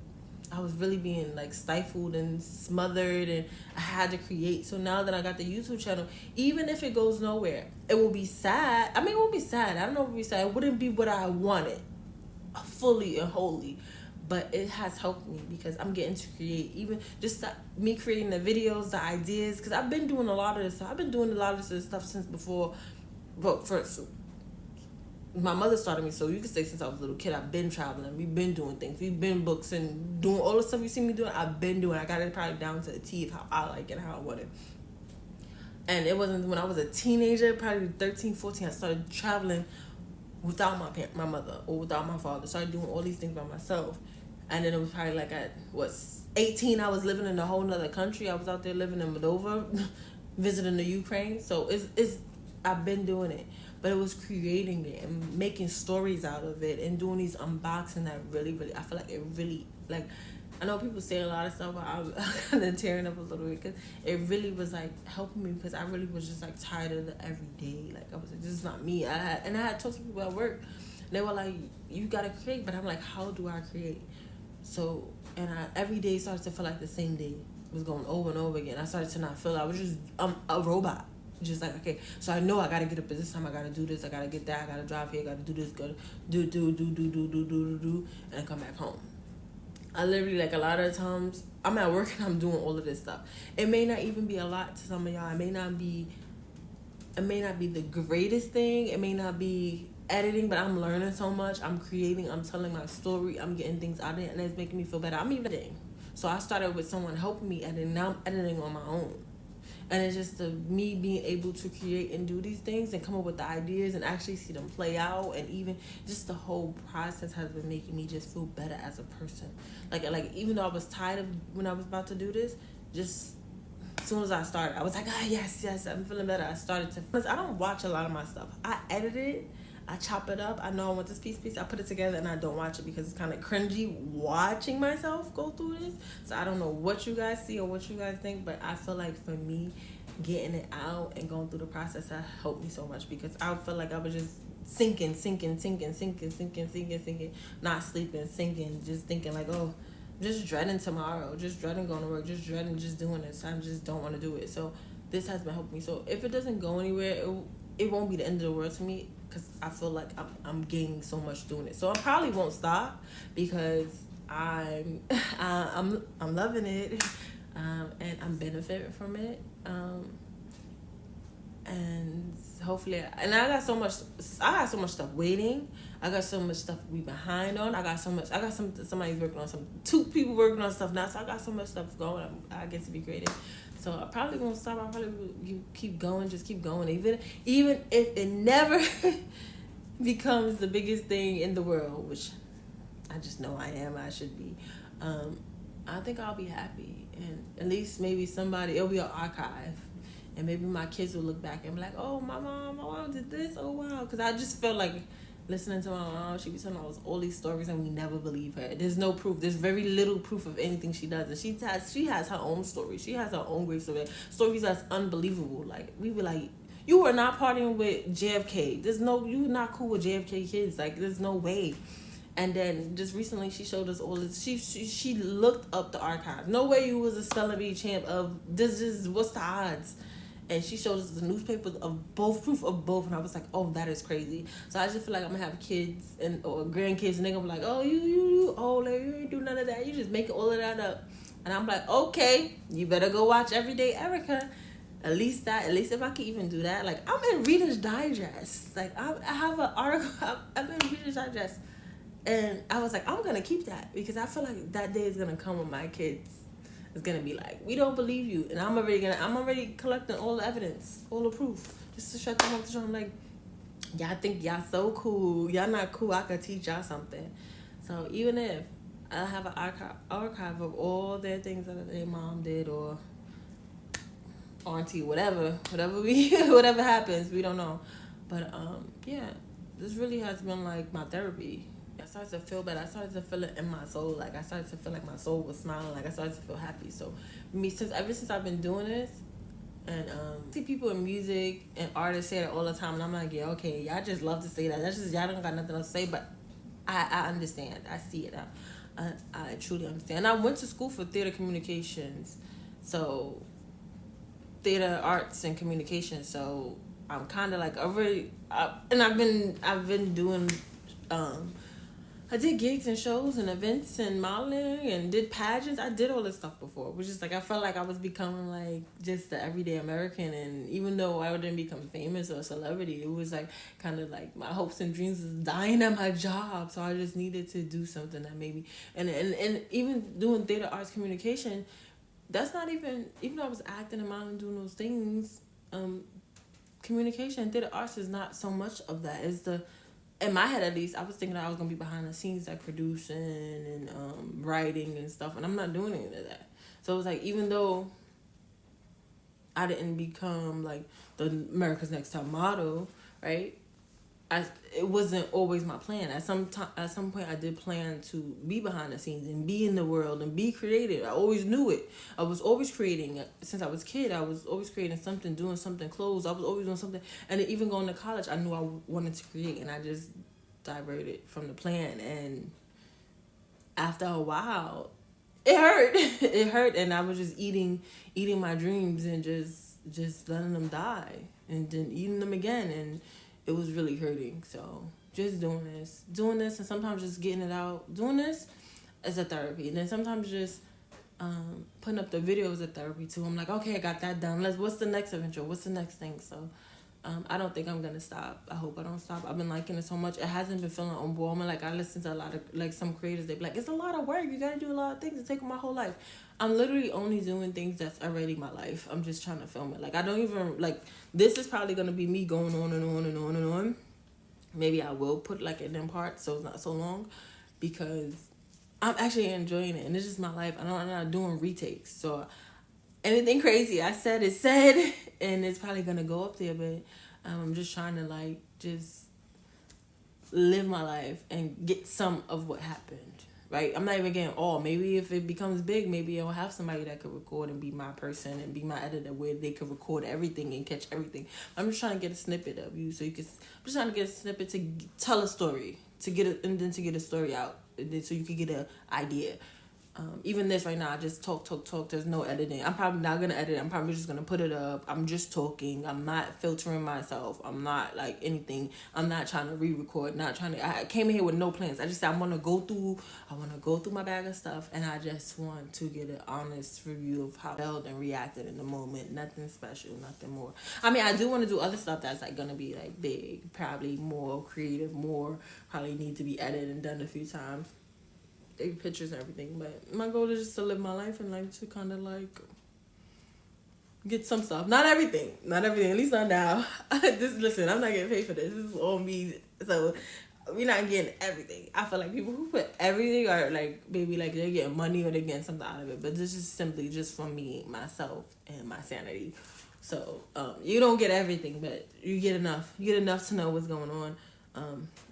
S1: I was really being, like, stifled and smothered, and I had to create. So now that I got the YouTube channel, even if it goes nowhere, it will be sad. I mean, it won't be sad. I don't know if it will be sad. It wouldn't be what I wanted, fully and wholly. But it has helped me, because I'm getting to create. Even just me creating the videos, the ideas, because I've been doing a lot of this stuff. I've been doing a lot of this stuff since before. Well, first, my mother started me, so you could say since I was a little kid, I've been traveling. We've been doing things. We've been books and doing all the stuff you see me doing. I've been doing. I got it probably down to a T of how I like it and how I want it. And it wasn't when I was a teenager, probably 13, 14, I started traveling without my mother or without my father. Started doing all these things by myself. And then it was probably like at 18, I was living in a whole nother country. I was out there living in Moldova, visiting the Ukraine. So I've been doing it, but it was creating it and making stories out of it and doing these unboxing that really, really, I feel like it really, like, I know people say a lot of stuff, but I'm kind of tearing up a little bit, because it really was, like, helping me, because I really was just, like, tired of the everyday. Like, I was like, this is not me. I had talked to people at work. They were like, you gotta create, but I'm like, how do I create? So, and every day started to feel like the same day. It was going over and over again. I started to not feel it. I was just a robot. Just like, okay, so I know I gotta get up at this time. I gotta do this. I gotta get that. I gotta drive here. I gotta do this. Gotta do, and come back home. I literally, like, a lot of times, I'm at work and I'm doing all of this stuff. It may not even be a lot to some of y'all. It may not be the greatest thing. It may not be editing, but I'm learning so much. I'm creating, I'm telling my story, I'm getting things out of it, and it's making me feel better. I'm even editing. So I started with someone helping me edit, and now I'm editing on my own. And it's just me being able to create and do these things and come up with the ideas and actually see them play out, and even just the whole process has been making me just feel better as a person. Like even though I was tired of when I was about to do this, just as soon as I started, I was like, yes, I'm feeling better. I started to. I don't watch a lot of my stuff. I edit it. I chop it up. I know I want this piece. I put it together and I don't watch it because it's kind of cringy watching myself go through this. So I don't know what you guys see or what you guys think, but I feel like for me, getting it out and going through the process that helped me so much, because I felt like I was just sinking, not sleeping, sinking, just thinking like, oh, just dreading tomorrow, just dreading going to work, just dreading just doing this. I just don't want to do it. So this has been helping me. So if it doesn't go anywhere, it won't be the end of the world to me, because I feel like I'm gaining so much doing it. So I probably won't stop, because I'm loving it, and I'm benefiting from it, and hopefully, and I got so much stuff waiting. I got so much stuff we behind on. I got somebody working on two people working on stuff now. So I got so much stuff going. I get to be creative. So I probably won't stop. I probably will keep going, just keep going. Even if it never becomes the biggest thing in the world, which I just know I should be. I think I'll be happy, and at least maybe it'll be an archive, and maybe my kids will look back and be like, oh, my mom did this. Oh wow, because I just felt like listening to my mom, she be telling us all these stories and we never believe her. There's no proof. There's very little proof of anything she does. And she has her own story. She has her own great story. Stories that's unbelievable. Like, we were like, you are not partying with JFK. You're not cool with JFK kids. Like, there's no way. And then just recently she showed us all this. She looked up the archive. No way you was a spelling bee champ of this is what's the odds. And she showed us the newspapers of both, proof of both, and I was like, oh, that is crazy. So I just feel like I'm gonna have kids or grandkids, and they're gonna be like, oh, you ain't do none of that. You just make all of that up. And I'm like, okay, you better go watch Everyday Erica. At least if I can even do that. Like, I'm in Reader's Digest. Like, I have an article. I'm in Reader's Digest, and I was like, I'm gonna keep that, because I feel like that day is gonna come with my kids. It's gonna be like, we don't believe you, and I'm already collecting all the evidence, all the proof, just to shut them up. To show them like, y'all think y'all so cool, y'all not cool. I could teach y'all something. So even if I have an archive of all their things that their mom did or auntie, whatever happens, we don't know. But yeah, this really has been like my therapy. I started to feel better. I started to feel it in my soul. Like, I started to feel like my soul was smiling. Like, I started to feel happy. So, ever since I've been doing this, and see people in music and artists say that all the time, and I'm like, yeah, okay, y'all just love to say that. That's just, y'all don't got nothing else to say, but I understand. I see it. I truly understand. And I went to school for theater communications, so theater arts and communication. So I'm kind of like and I've been doing. I did gigs and shows and events and modeling and did pageants. I did all this stuff before, which is like, I felt like I was becoming like just the everyday American. And even though I didn't become famous or a celebrity, it was like kind of like my hopes and dreams was dying at my job. So I just needed to do something that maybe, and even doing theater arts communication, that's not even though I was acting and modeling, doing those things, communication and theater arts is not so much of that. It's in my head, at least, I was thinking that I was going to be behind the scenes, like producing and writing and stuff, and I'm not doing any of that. So it was like, even though I didn't become like the America's Next Top Model, right? It wasn't always my plan. At some point, I did plan to be behind the scenes and be in the world and be creative. I always knew it. I was always creating. Since I was a kid, I was always creating something, doing something, clothes. I was always doing something. And even going to college, I knew I wanted to create, and I just diverted from the plan. And after a while, it hurt. It hurt, and I was just eating my dreams and just letting them die, and then eating them again, and it was really hurting. So just doing this, and sometimes just getting it out. Doing this as a therapy, and then sometimes just putting up the videos as a therapy too. I'm like, okay, I got that done. What's the next adventure? What's the next thing? So I don't think I'm gonna stop. I hope I don't stop. I've been liking it so much. It hasn't been feeling overwhelming. Like, I listen to a lot of, like, some creators, they be like, it's a lot of work. You gotta do a lot of things. It takes my whole life. I'm literally only doing things that's already my life. I'm just trying to film it. Like, I don't even, like, this is probably going to be me going on and on and on and on. Maybe I will put, like, it in parts so it's not so long, because I'm actually enjoying it. And it's just my life. I'm not doing retakes. So, anything crazy I said is said. And it's probably going to go up there. But I'm just trying to, like, just live my life and get some of what happened. Right? I'm not even getting all. Maybe if it becomes big, maybe I'll have somebody that could record and be my person and be my editor, where they could record everything and catch everything. I'm just trying to get a snippet of you, so you can. I'm just trying to get a snippet to tell a story, to get it, and then to get a story out, and then so you can get an idea. Even this right now, I just talk. There's no editing. I'm probably not gonna edit it. I'm probably just gonna put it up. I'm just talking. I'm not filtering myself. I'm not like anything. I'm not trying to re-record. I came in here with no plans. I just said I want to go through my bag of stuff, and I just want to get an honest review of how I felt and reacted in the moment. Nothing special, nothing more. I mean, I do want to do other stuff that's like gonna be like big, probably more creative, probably need to be edited and done a few times. Take pictures and everything, but my goal is just to live my life and like to kind of like get some stuff. Not everything, at least not now. Listen, I'm not getting paid for this. This is all me, so we're not getting everything. I feel like people who put everything are like maybe like they're getting money or they're getting something out of it, but this is simply just for me, myself, and my sanity. So you don't get everything, but you get enough. You get enough to know what's going on.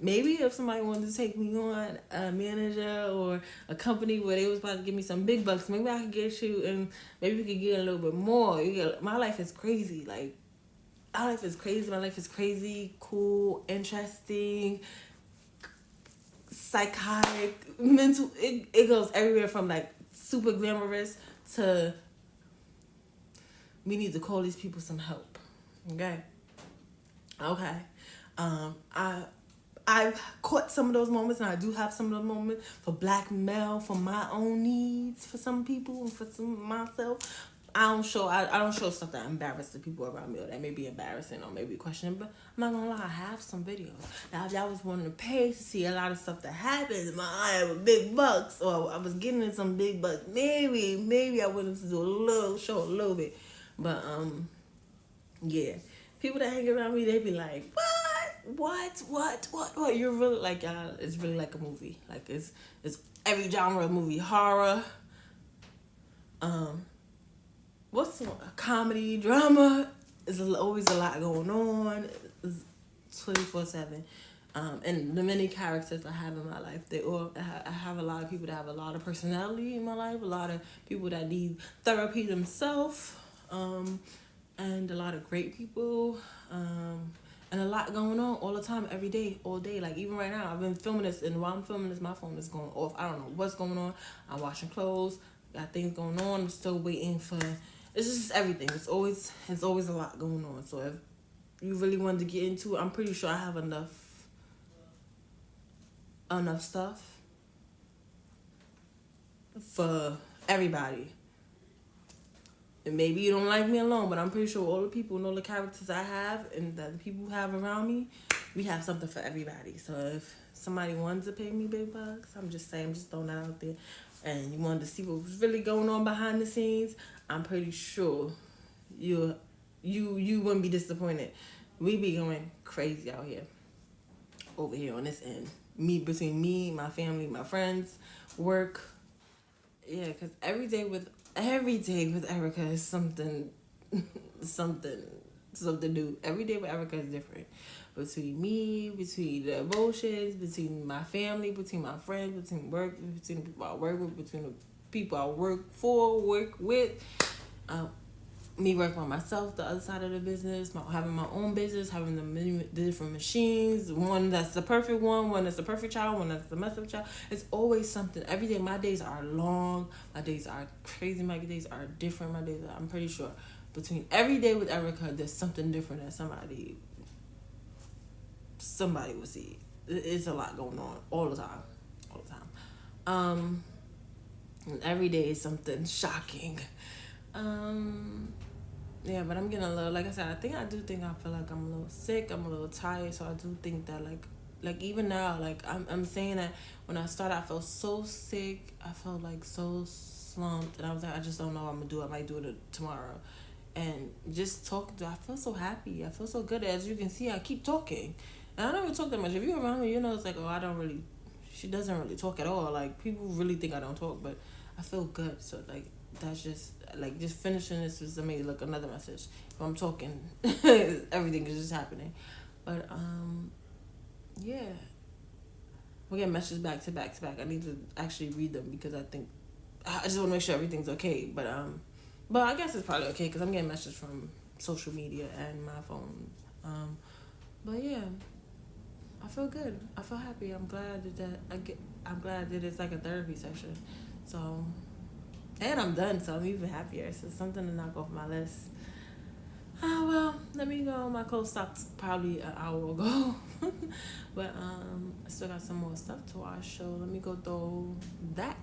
S1: Maybe if somebody wanted to take me on, a manager or a company where they was about to give me some big bucks, maybe I could get you, and maybe we could get a little bit more. My life is crazy. Like, my life is crazy. My life is crazy, cool, interesting, psychotic, mental. It goes everywhere from like super glamorous to we need to call these people some help. Okay. I've caught some of those moments, and I do have some of those moments for blackmail, for my own needs, for some people, and for some myself. I don't show stuff that embarrasses people around me, or that may be embarrassing or maybe questioning. But I'm not gonna lie, I have some videos. Now, if y'all was wanting to pay to see a lot of stuff that happens in my eye with big bucks, or I was getting in some big bucks, maybe I wanted to do show a little bit. But yeah, people that hang around me, they be like, what? You're really like, it's really like a movie. Like it's every genre of movie, horror, what's comedy, drama. There's always a lot going on. It's 24/7. And the many characters I have in my life, I have a lot of people that have a lot of personality in my life, a lot of people that need therapy themselves, and a lot of great people, and a lot going on all the time, every day, all day. Like, even right now, I've been filming this, and while I'm filming this, my phone is going off. I don't know what's going on. I'm washing clothes, got things going on. I'm still waiting for, it's just everything. It's always a lot going on. So if you really wanted to get into it, I'm pretty sure I have enough stuff for everybody. And maybe you don't like me alone, but I'm pretty sure all the people and all the characters I have and that the people have around me, we have something for everybody. So if somebody wanted to pay me big bucks, I'm just throwing that out there, and you wanted to see what was really going on behind the scenes, I'm pretty sure you wouldn't be disappointed. We be going crazy out here, over here on this end. Between me, my family, my friends, work. Yeah, because every day with Erica is something new. Every day with Erica is different. Between me, between the emotions, between my family, between my friends, between work, between the people I work with, between the people I work with. Me working on myself, the other side of the business, having my own business, having the different machines, one that's the perfect one that's the perfect child, one that's the messed up child. It's always something. Every day, my days are long, my days are crazy, my days are different, I'm pretty sure. Between every day with Erica, there's something different that somebody will see. It's a lot going on all the time. And every day is something shocking. Yeah, but I'm getting a little, like I said, I feel like I'm a little sick, I'm a little tired, so I do think that, like even now, like, I'm saying that when I started, I felt so sick, I felt like so slumped, and I was like, I just don't know what I'm gonna do. I might do it tomorrow. And just talking to her, I feel so happy. I feel so good. As you can see, I keep talking. And I don't really talk that much. If you're around me, you know it's like, oh, I don't really, she doesn't really talk at all. Like, people really think I don't talk, but I feel good. So, like, that's just, like, just finishing this is, maybe, like, another message. If I'm talking, everything is just happening. But, yeah. We're getting messages back to back to back. I need to actually read them because I think, I just want to make sure everything's okay. But I guess it's probably okay because I'm getting messages from social media and my phone. But yeah, I feel good. I feel happy. I'm glad I did that. I'm glad I did it. It's like a therapy session. So, and I'm done. So I'm even happier. So something to knock off my list. Well, let me go. My clothes stopped probably an hour ago. But I still got some more stuff to wash. So let me go throw that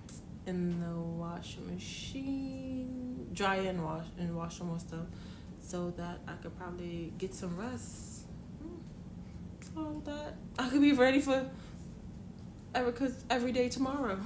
S1: in the washing machine, dry and wash some more stuff, so that I could probably get some rest, so that I could be ready for every day tomorrow.